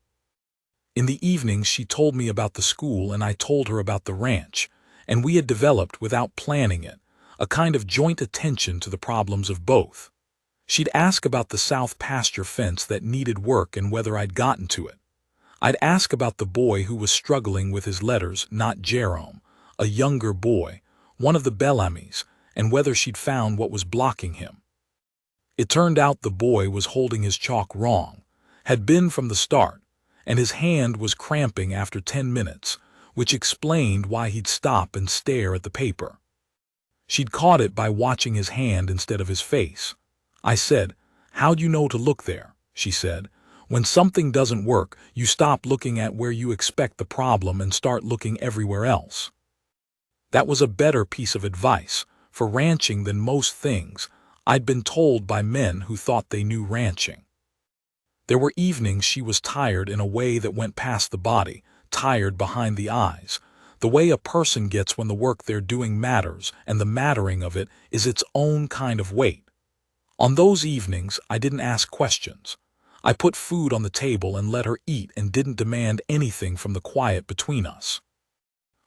In the evenings she told me about the school and I told her about the ranch, and we had developed, without planning it, a kind of joint attention to the problems of both. She'd ask about the south pasture fence that needed work and whether I'd gotten to it. I'd ask about the boy who was struggling with his letters, not Jerome, a younger boy, one of the Bellamys, and whether she'd found what was blocking him. It turned out the boy was holding his chalk wrong, had been from the start, and his hand was cramping after 10 minutes, which explained why he'd stop and stare at the paper. She'd caught it by watching his hand instead of his face. I said, "How'd you know to look there?" She said, "When something doesn't work, you stop looking at where you expect the problem and start looking everywhere else." That was a better piece of advice for ranching than most things I'd been told by men who thought they knew ranching. There were evenings she was tired in a way that went past the body, tired behind the eyes, the way a person gets when the work they're doing matters and the mattering of it is its own kind of weight. On those evenings, I didn't ask questions. I put food on the table and let her eat and didn't demand anything from the quiet between us.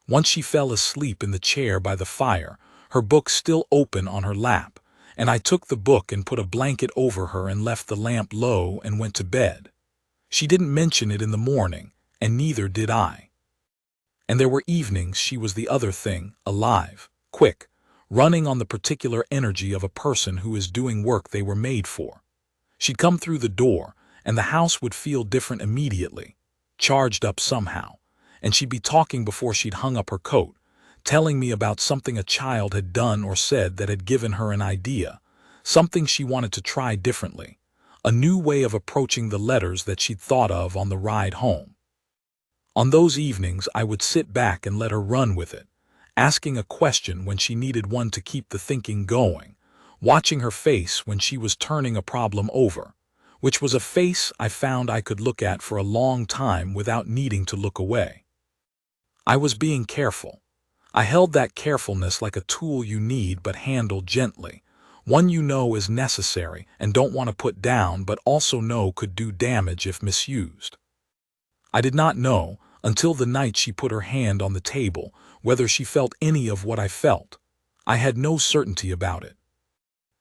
Once she fell asleep in the chair by the fire, her book still open on her lap, and I took the book and put a blanket over her and left the lamp low and went to bed. She didn't mention it in the morning, and neither did I. And there were evenings she was the other thing, alive, quick, running on the particular energy of a person who is doing work they were made for. She'd come through the door, and the house would feel different immediately, charged up somehow, and she'd be talking before she'd hung up her coat, telling me about something a child had done or said that had given her an idea, something she wanted to try differently, a new way of approaching the letters that she'd thought of on the ride home. On those evenings I would sit back and let her run with it, asking a question when she needed one to keep the thinking going, watching her face when she was turning a problem over, which was a face I found I could look at for a long time without needing to look away. I was being careful. I held that carefulness like a tool you need but handle gently, one you know is necessary and don't want to put down but also know could do damage if misused. I did not know, until the night she put her hand on the table, whether she felt any of what I felt. I had no certainty about it.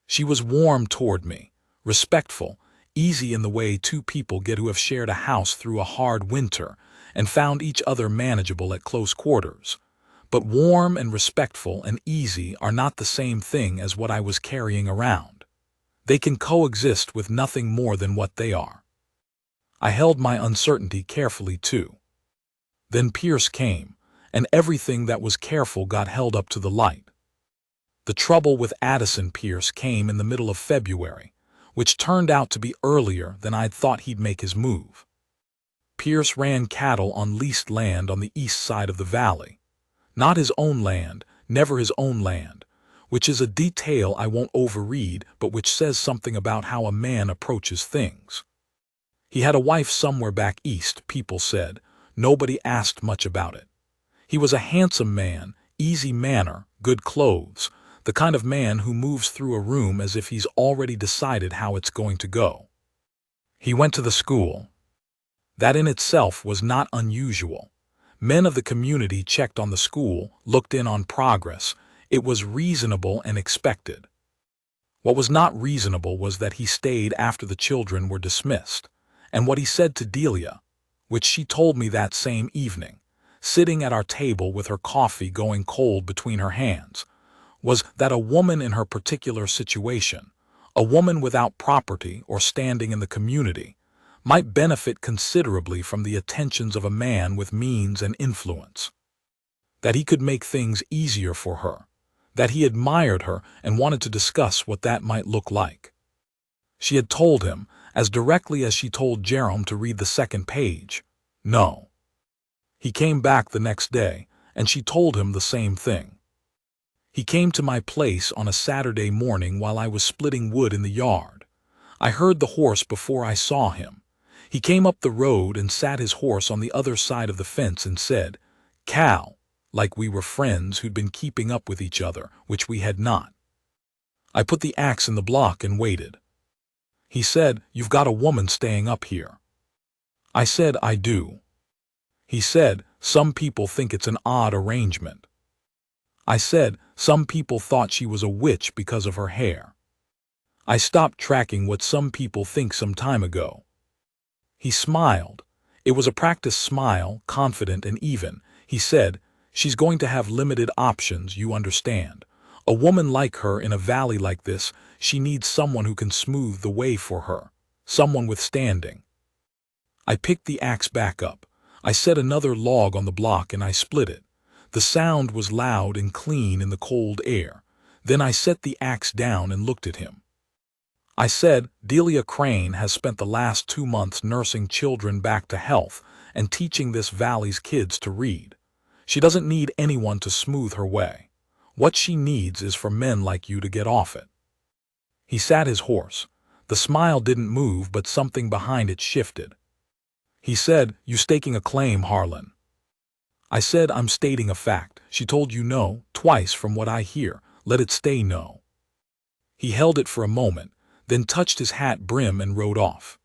She was warm toward me, respectful, easy in the way 2 people get who have shared a house through a hard winter and found each other manageable at close quarters. But warm and respectful and easy are not the same thing as what I was carrying around. They can coexist with nothing more than what they are. I held my uncertainty carefully too. Then Pierce came, and everything that was careful got held up to the light. The trouble with Addison Pierce came in the middle of February, which turned out to be earlier than I'd thought he'd make his move. Pierce ran cattle on leased land on the east side of the valley. Not his own land, never his own land, which is a detail I won't overread but which says something about how a man approaches things. He had a wife somewhere back east, people said. Nobody asked much about it. He was a handsome man, easy manner, good clothes, the kind of man who moves through a room as if he's already decided how it's going to go. He went to the school. That in itself was not unusual. Men of the community checked on the school, looked in on progress. It was reasonable and expected. What was not reasonable was that he stayed after the children were dismissed, and what he said to Delia, which she told me that same evening, sitting at our table with her coffee going cold between her hands, was that a woman in her particular situation, a woman without property or standing in the community, might benefit considerably from the attentions of a man with means and influence. That he could make things easier for her, that he admired her and wanted to discuss what that might look like. She had told him, as directly as she told Jerome to read the second page, no. He came back the next day, and she told him the same thing. He came to my place on a Saturday morning while I was splitting wood in the yard. I heard the horse before I saw him. He came up the road and sat his horse on the other side of the fence and said, "Cal," like we were friends who'd been keeping up with each other, which we had not. I put the axe in the block and waited. He said, "You've got a woman staying up here." I said, "I do." He said, "Some people think it's an odd arrangement." I said, "Some people thought she was a witch because of her hair." I stopped tracking what some people think some time ago. He smiled. It was a practiced smile, confident and even. He said, "She's going to have limited options, you understand. A woman like her in a valley like this, she needs someone who can smooth the way for her, someone with standing." I picked the axe back up. I set another log on the block and I split it. The sound was loud and clean in the cold air. Then I set the axe down and looked at him. I said, "Delia Crane has spent the last 2 months nursing children back to health and teaching this valley's kids to read. She doesn't need anyone to smooth her way. What she needs is for men like you to get off it." He sat his horse. The smile didn't move, but something behind it shifted. He said, "You staking a claim, Harlan." I said, "I'm stating a fact. She told you no, twice from what I hear. Let it stay no." He held it for a moment, then touched his hat brim and rode off.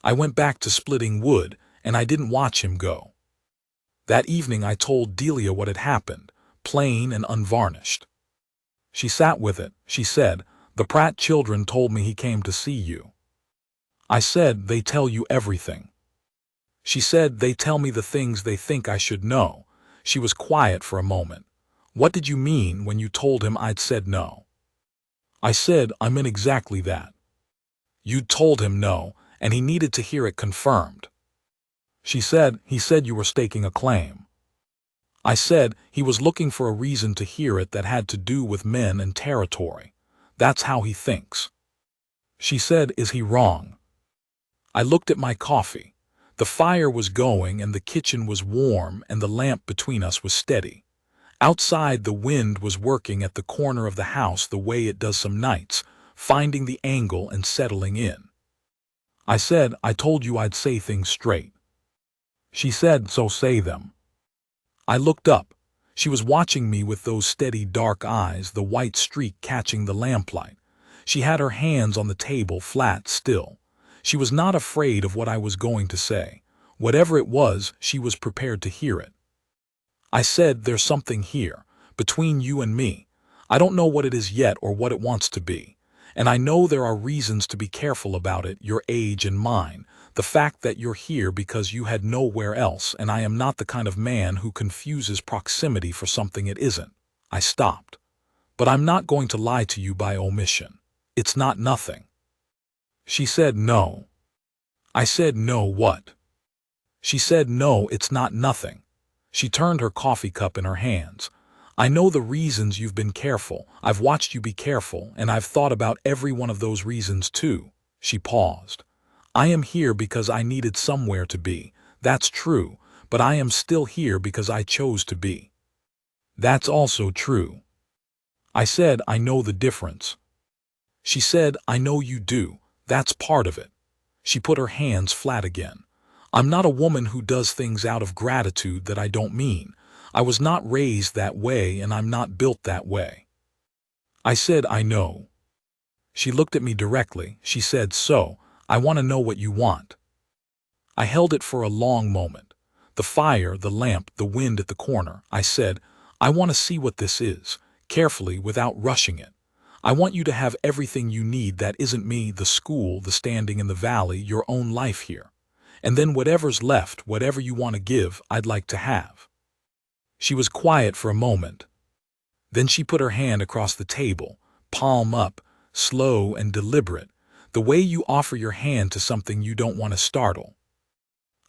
I went back to splitting wood, and I didn't watch him go. That evening I told Delia what had happened, plain and unvarnished. She sat with it. She said, "The Pratt children told me he came to see you." I said, "They tell you everything." She said, "They tell me the things they think I should know." She was quiet for a moment. "What did you mean when you told him I'd said no?" I said, "I meant exactly that. You told him no, and he needed to hear it confirmed." She said, "He said you were staking a claim." I said, "He was looking for a reason to hear it that had to do with men and territory. That's how he thinks." She said, "Is he wrong?" I looked at my coffee. The fire was going and the kitchen was warm and the lamp between us was steady. Outside, the wind was working at the corner of the house the way it does some nights, finding the angle and settling in. I said, "I told you I'd say things straight." She said, "So say them." I looked up. She was watching me with those steady dark eyes, the white streak catching the lamplight. She had her hands on the table, flat still. She was not afraid of what I was going to say. Whatever it was, she was prepared to hear it. I said, "There's something here, between you and me. I don't know what it is yet or what it wants to be. And I know there are reasons to be careful about it, your age and mine. The fact that you're here because you had nowhere else, and I am not the kind of man who confuses proximity for something it isn't." I stopped. "But I'm not going to lie to you by omission. It's not nothing." She said, "No." I said, "No what?" She said, "No, it's not nothing." She turned her coffee cup in her hands. "I know the reasons you've been careful. I've watched you be careful, and I've thought about every one of those reasons too." She paused. "I am here because I needed somewhere to be. That's true, but I am still here because I chose to be." "That's also true." I said, "I know the difference." She said, "I know you do. That's part of it." She put her hands flat again. I'm not a woman who does things out of gratitude that I don't mean. I was not raised that way and I'm not built that way. I said, I know. She looked at me directly. She said, so, I want to know what you want. I held it for a long moment. The fire, the lamp, the wind at the corner. I said, I want to see what this is, carefully, without rushing it. I want you to have everything you need that isn't me, the school, the standing in the valley, your own life here. And then whatever's left, whatever you want to give, I'd like to have. She was quiet for a moment. Then she put her hand across the table, palm up, slow and deliberate, the way you offer your hand to something you don't want to startle.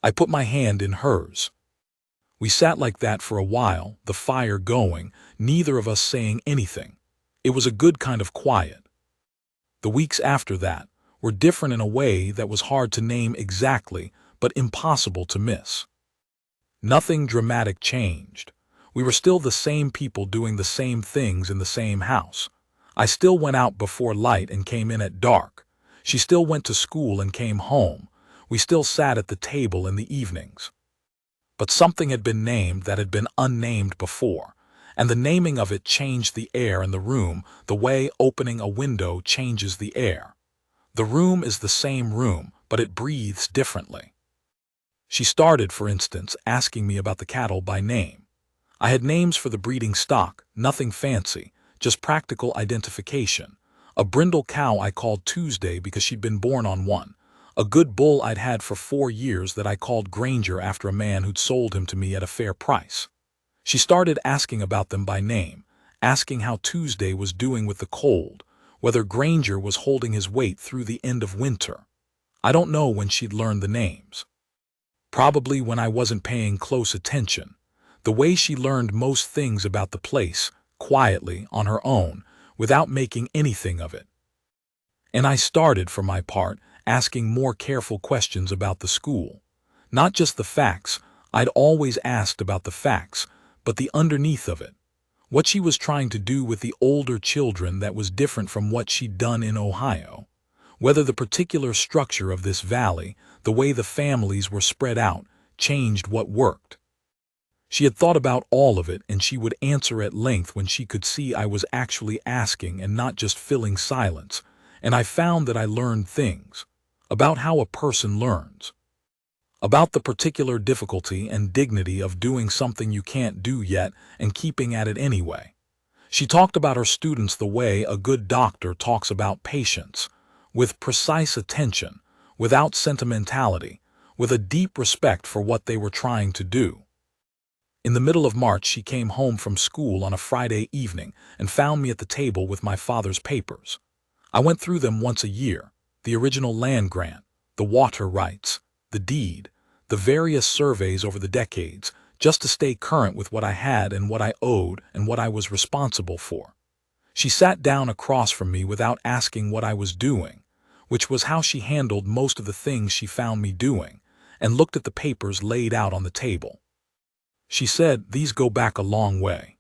I put my hand in hers. We sat like that for a while, the fire going, neither of us saying anything. It was a good kind of quiet. The weeks after that were different in a way that was hard to name exactly, but impossible to miss. Nothing dramatic changed. We were still the same people doing the same things in the same house. I still went out before light and came in at dark. She still went to school and came home. We still sat at the table in the evenings. But something had been named that had been unnamed before, and the naming of it changed the air in the room the way opening a window changes the air. The room is the same room, but it breathes differently. She started, for instance, asking me about the cattle by name. I had names for the breeding stock, nothing fancy, just practical identification. A brindle cow I called Tuesday because she'd been born on one. A good bull I'd had for 4 years that I called Granger after a man who'd sold him to me at a fair price. She started asking about them by name, asking how Tuesday was doing with the cold, whether Granger was holding his weight through the end of winter. I don't know when she'd learned the names. Probably when I wasn't paying close attention. The way she learned most things about the place, quietly, on her own, without making anything of it. And I started, for my part, asking more careful questions about the school. Not just the facts, I'd always asked about the facts, but the underneath of it. What she was trying to do with the older children that was different from what she'd done in Ohio. Whether the particular structure of this valley, the way the families were spread out, changed what worked. She had thought about all of it, and she would answer at length when she could see I was actually asking and not just filling silence, and I found that I learned things about how a person learns, about the particular difficulty and dignity of doing something you can't do yet and keeping at it anyway. She talked about her students the way a good doctor talks about patients, with precise attention, without sentimentality, with a deep respect for what they were trying to do. In the middle of March, she came home from school on a Friday evening and found me at the table with my father's papers. I went through them once a year, the original land grant, the water rights, the deed, the various surveys over the decades, just to stay current with what I had and what I owed and what I was responsible for. She sat down across from me without asking what I was doing, which was how she handled most of the things she found me doing, and looked at the papers laid out on the table. She said, "These go back a long way."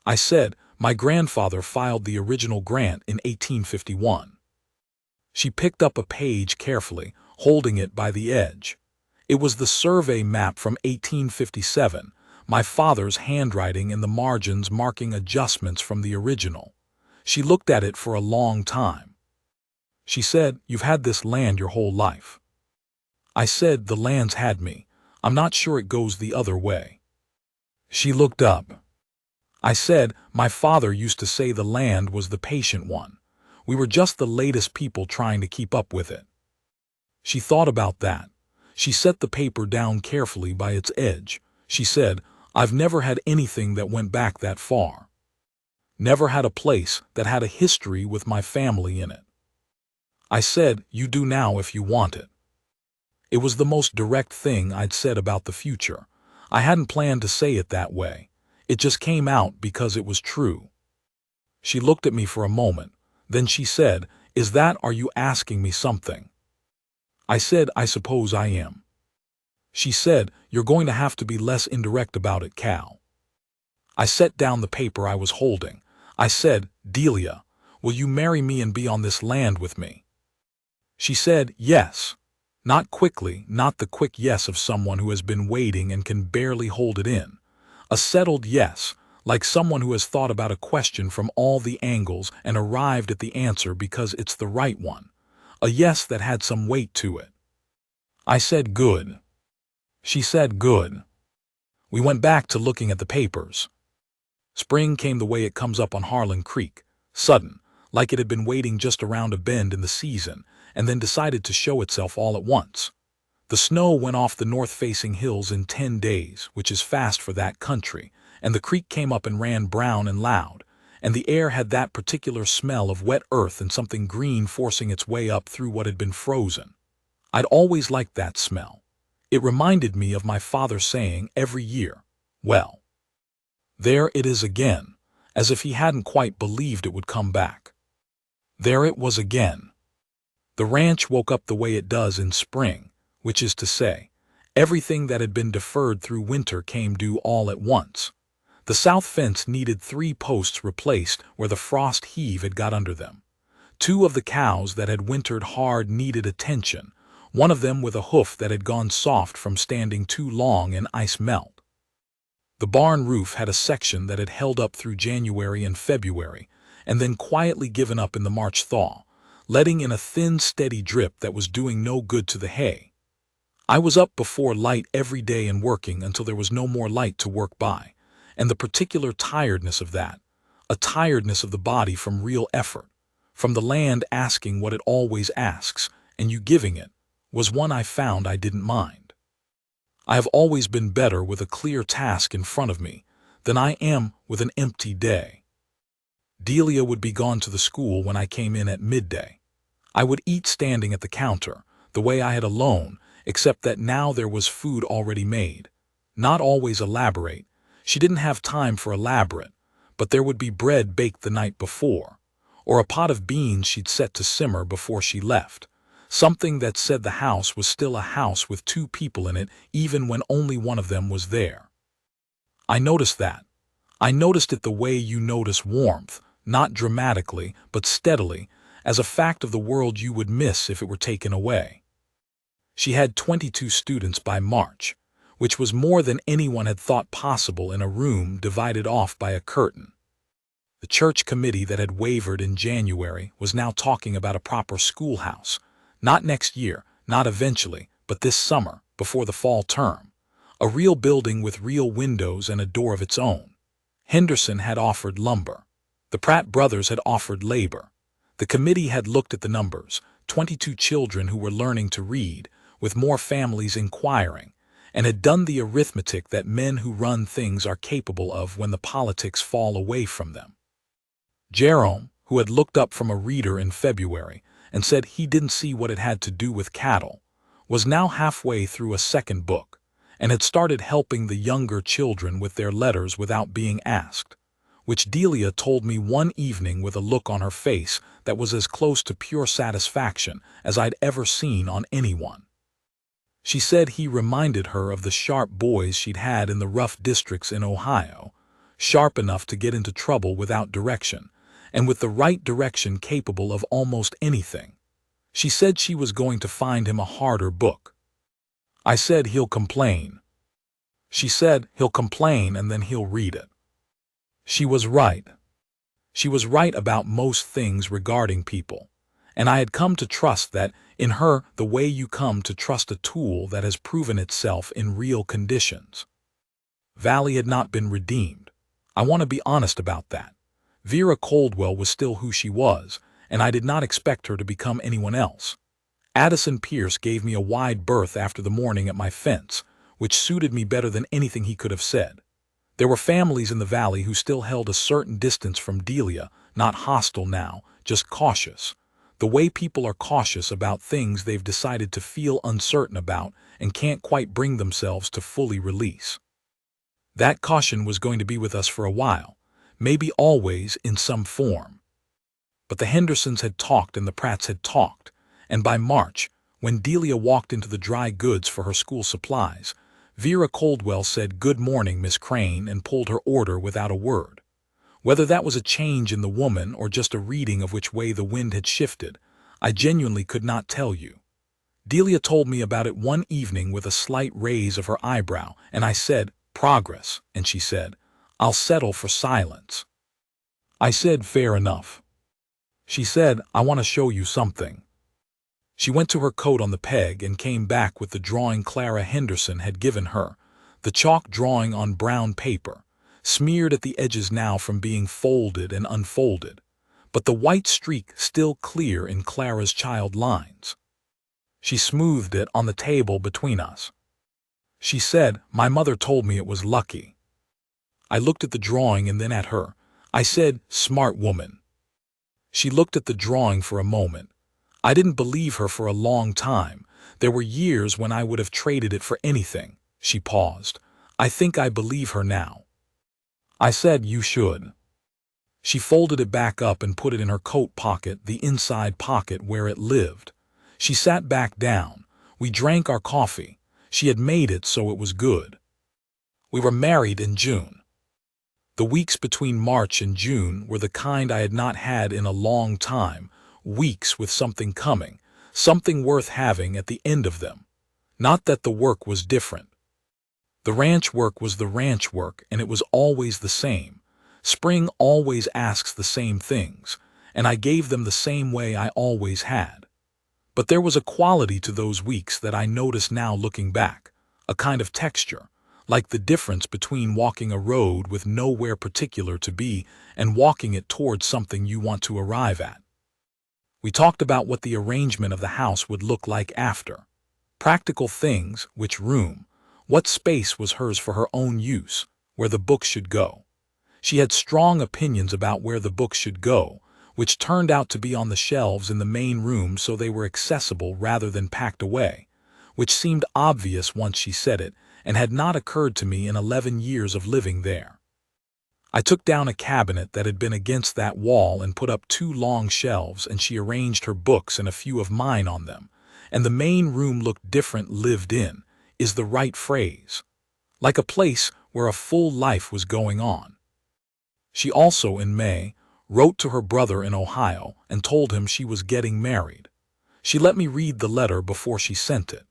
I said, "My grandfather filed the original grant in 1851. She picked up a page carefully, holding it by the edge. It was the survey map from 1857, my father's handwriting in the margins marking adjustments from the original. She looked at it for a long time. She said, "You've had this land your whole life." I said, "The land's had me. I'm not sure it goes the other way." She looked up. I said, "My father used to say the land was the patient one. We were just the latest people trying to keep up with it." She thought about that. She set the paper down carefully by its edge. She said, "I've never had anything that went back that far. Never had a place that had a history with my family in it." I said, "You do now if you want it." It was the most direct thing I'd said about the future. I hadn't planned to say it that way. It just came out because it was true. She looked at me for a moment. Then she said, Are you asking me something?" I said, "I suppose I am." She said, "You're going to have to be less indirect about it, Cal." I set down the paper I was holding. I said, "Delia, will you marry me and be on this land with me?" She said yes. Not quickly, not the quick yes of someone who has been waiting and can barely hold it in. A settled yes, like someone who has thought about a question from all the angles and arrived at the answer because it's the right one. A yes that had some weight to it. I said good. She said good. We went back to looking at the papers. Spring came the way it comes up on Harlan Creek, sudden, like it had been waiting just around a bend in the season, and then decided to show itself all at once. The snow went off the north-facing hills in 10 days, which is fast for that country, and the creek came up and ran brown and loud, and the air had that particular smell of wet earth and something green forcing its way up through what had been frozen. I'd always liked that smell. It reminded me of my father saying every year, "Well, there it is again," as if he hadn't quite believed it would come back. There it was again. The ranch woke up the way it does in spring, which is to say, everything that had been deferred through winter came due all at once. The south fence needed 3 posts replaced where the frost heave had got under them. 2 of the cows that had wintered hard needed attention, one of them with a hoof that had gone soft from standing too long in ice melt. The barn roof had a section that had held up through January and February, and then quietly given up in the March thaw, letting in a thin, steady drip that was doing no good to the hay. I was up before light every day and working until there was no more light to work by, and the particular tiredness of that, a tiredness of the body from real effort, from the land asking what it always asks, and you giving it, was one I found I didn't mind. I have always been better with a clear task in front of me than I am with an empty day. Delia would be gone to the school when I came in at midday. I would eat standing at the counter, the way I had alone, except that now there was food already made. Not always elaborate. She didn't have time for elaborate, but there would be bread baked the night before, or a pot of beans she'd set to simmer before she left. Something that said the house was still a house with 2 people in it even when only one of them was there. I noticed that. I noticed it the way you notice warmth, not dramatically, but steadily, as a fact of the world you would miss if it were taken away. She had 22 students by March, which was more than anyone had thought possible in a room divided off by a curtain. The church committee that had wavered in January was now talking about a proper schoolhouse, not next year, not eventually, but this summer, before the fall term. A real building with real windows and a door of its own. Henderson had offered lumber. The Pratt brothers had offered labor. The committee had looked at the numbers, 22 children who were learning to read, with more families inquiring, and had done the arithmetic that men who run things are capable of when the politics fall away from them. Jerome, who had looked up from a reader in February and said he didn't see what it had to do with cattle, was now halfway through a second book, and had started helping the younger children with their letters without being asked, which Delia told me one evening with a look on her face that was as close to pure satisfaction as I'd ever seen on anyone. She said he reminded her of the sharp boys she'd had in the rough districts in Ohio, sharp enough to get into trouble without direction, and with the right direction capable of almost anything. She said she was going to find him a harder book. I said he'll complain. She said he'll complain and then he'll read it. She was right. She was right about most things regarding people, and I had come to trust that in her the way you come to trust a tool that has proven itself in real conditions. Valley had not been redeemed. I want to be honest about that. Vera Coldwell was still who she was, and I did not expect her to become anyone else. Addison Pierce gave me a wide berth after the morning at my fence, which suited me better than anything he could have said. There were families in the valley who still held a certain distance from Delia, not hostile now, just cautious. The way people are cautious about things they've decided to feel uncertain about and can't quite bring themselves to fully release. That caution was going to be with us for a while, maybe always in some form. But the Hendersons had talked and the Pratts had talked, and by March, when Delia walked into the dry goods for her school supplies, Vera Coldwell said, "Good morning, Miss Crane," and pulled her order without a word. Whether that was a change in the woman or just a reading of which way the wind had shifted, I genuinely could not tell you. Delia told me about it one evening with a slight raise of her eyebrow, and I said, "Progress," and she said, "I'll settle for silence." I said, "Fair enough." She said, "I want to show you something." She went to her coat on the peg and came back with the drawing Clara Henderson had given her, the chalk drawing on brown paper, smeared at the edges now from being folded and unfolded, but the white streak still clear in Clara's child lines. She smoothed it on the table between us. She said, "My mother told me it was lucky." I looked at the drawing and then at her. I said, "Smart woman." She looked at the drawing for a moment. I didn't believe her for a long time. There were years when I would have traded it for anything. She paused. "I think I believe her now." I said, "You should." She folded it back up and put it in her coat pocket, the inside pocket where it lived. She sat back down. We drank our coffee. She had made it so it was good. We were married in June. The weeks between March and June were the kind I had not had in a long time, weeks with something coming, something worth having at the end of them. Not that the work was different. The ranch work was the ranch work, and it was always the same. Spring always asks the same things, and I gave them the same way I always had. But there was a quality to those weeks that I notice now looking back, a kind of texture, like the difference between walking a road with nowhere particular to be and walking it towards something you want to arrive at. We talked about what the arrangement of the house would look like after. Practical things, which room, what space was hers for her own use, where the books should go. She had strong opinions about where the books should go, which turned out to be on the shelves in the main room so they were accessible rather than packed away, which seemed obvious once she said it and had not occurred to me in 11 years of living there. I took down a cabinet that had been against that wall and put up 2 long shelves, and she arranged her books and a few of mine on them, and the main room looked different. Lived in is the right phrase, like a place where a full life was going on. She also, in May, wrote to her brother in Ohio and told him she was getting married. She let me read the letter before she sent it.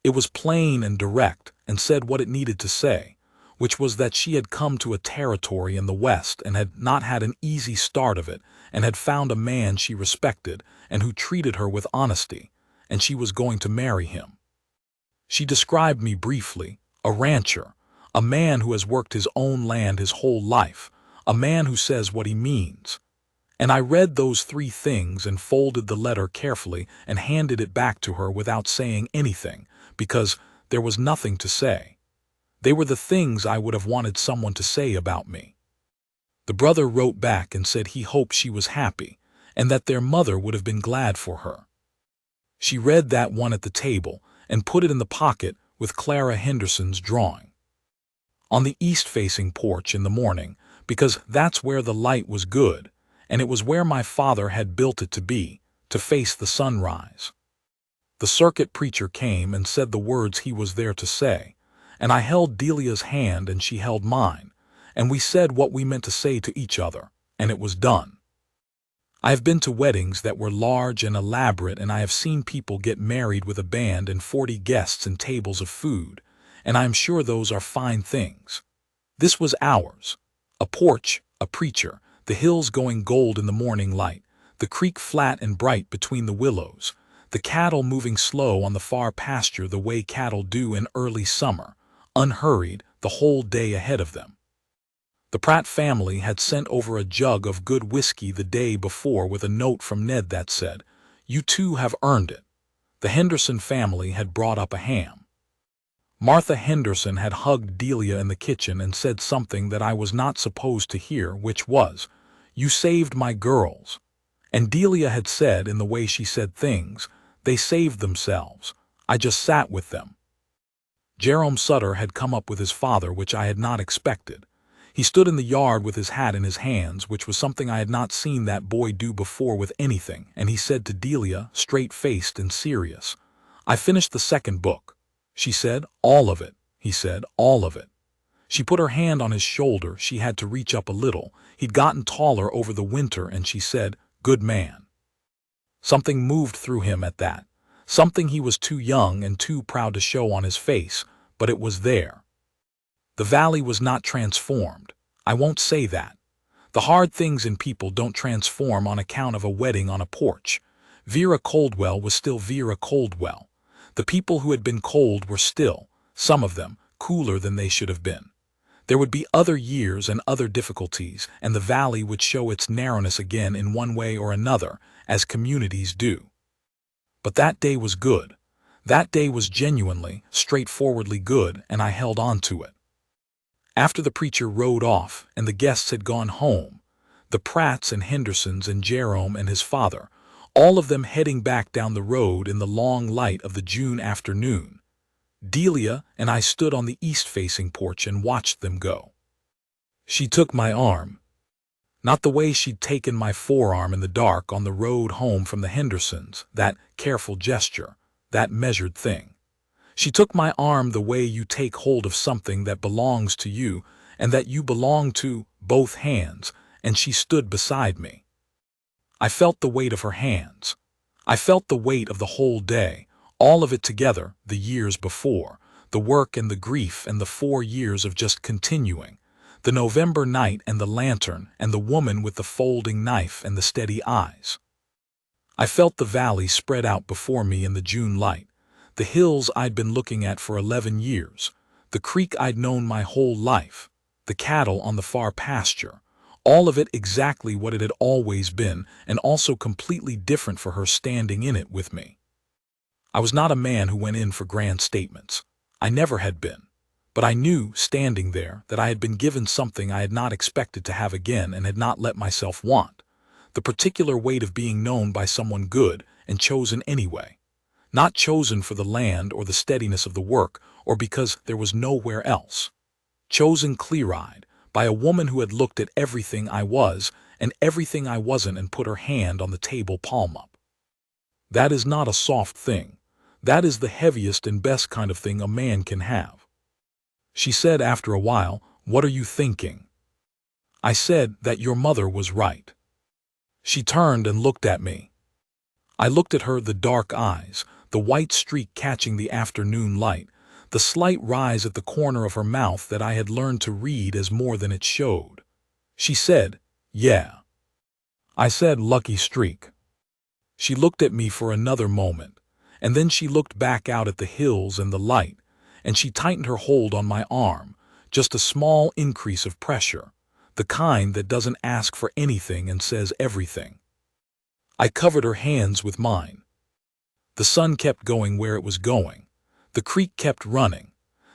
It was plain and direct and said what it needed to say, which was that she had come to a territory in the West and had not had an easy start of it, and had found a man she respected and who treated her with honesty, and she was going to marry him. She described me briefly, a rancher, a man who has worked his own land his whole life, a man who says what he means. And I read those 3 things and folded the letter carefully and handed it back to her without saying anything, because there was nothing to say. They were the things I would have wanted someone to say about me. The brother wrote back and said he hoped she was happy, and that their mother would have been glad for her. She read that one at the table and put it in the pocket with Clara Henderson's drawing. On the east-facing porch in the morning, because that's where the light was good, and it was where my father had built it to be, to face the sunrise. The circuit preacher came and said the words he was there to say, and I held Delia's hand and she held mine, and we said what we meant to say to each other, and it was done. I have been to weddings that were large and elaborate, and I have seen people get married with a band and 40 guests and tables of food, and I am sure those are fine things. This was ours. A porch, a preacher, the hills going gold in the morning light, the creek flat and bright between the willows, the cattle moving slow on the far pasture the way cattle do in early summer, unhurried, the whole day ahead of them. The Pratt family had sent over a jug of good whiskey the day before with a note from Ned that said, "You two have earned it." The Henderson family had brought up a ham. Martha Henderson had hugged Delia in the kitchen and said something that I was not supposed to hear, which was, "You saved my girls." And Delia had said, in the way she said things, "They saved themselves. I just sat with them." Jerome Sutter had come up with his father, which I had not expected. He stood in the yard with his hat in his hands, which was something I had not seen that boy do before with anything, and he said to Delia, straight-faced and serious, "I finished the 2nd book." She said, "All of it." He said, "All of it." She put her hand on his shoulder. She had to reach up a little. He'd gotten taller over the winter, and she said, "Good man." Something moved through him at that. Something he was too young and too proud to show on his face, but it was there. The valley was not transformed. I won't say that. The hard things in people don't transform on account of a wedding on a porch. Vera Coldwell was still Vera Coldwell. The people who had been cold were still, some of them, cooler than they should have been. There would be other years and other difficulties, and the valley would show its narrowness again in one way or another, as communities do. But that day was good. That day was genuinely, straightforwardly good, and I held on to it. After the preacher rode off and the guests had gone home, the Pratts and Hendersons and Jerome and his father, all of them heading back down the road in the long light of the June afternoon, Delia and I stood on the east-facing porch and watched them go. She took my arm. Not the way she'd taken my forearm in the dark on the road home from the Hendersons, that careful gesture, that measured thing. She took my arm the way you take hold of something that belongs to you and that you belong to, both hands, and she stood beside me. I felt the weight of her hands. I felt the weight of the whole day, all of it together, the years before, the work and the grief and the 4 years of just continuing, the November night and the lantern and the woman with the folding knife and the steady eyes. I felt the valley spread out before me in the June light, the hills I'd been looking at for 11 years, the creek I'd known my whole life, the cattle on the far pasture, all of it exactly what it had always been and also completely different for her standing in it with me. I was not a man who went in for grand statements. I never had been. But I knew, standing there, that I had been given something I had not expected to have again and had not let myself want. The particular weight of being known by someone good and chosen anyway. Not chosen for the land or the steadiness of the work or because there was nowhere else. Chosen clear-eyed by a woman who had looked at everything I was and everything I wasn't and put her hand on the table palm up. That is not a soft thing. That is the heaviest and best kind of thing a man can have. She said after a while, "What are you thinking?" I said that your mother was right. She turned and looked at me. I looked at her, the dark eyes, the white streak catching the afternoon light, the slight rise at the corner of her mouth that I had learned to read as more than it showed. She said, "Yeah." I said, "Lucky streak." She looked at me for another moment, and then she looked back out at the hills and the light, and she tightened her hold on my arm, just a small increase of pressure, the kind that doesn't ask for anything and says everything. I covered her hands with mine. The sun kept going where it was going. The creek kept running.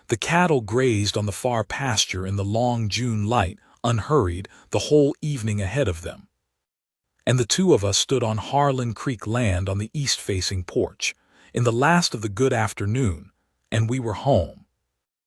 The cattle grazed on the far pasture in the long June light, unhurried, the whole evening ahead of them. And the two of us stood on Harlan Creek land on the east-facing porch, in the last of the good afternoon, and we were home.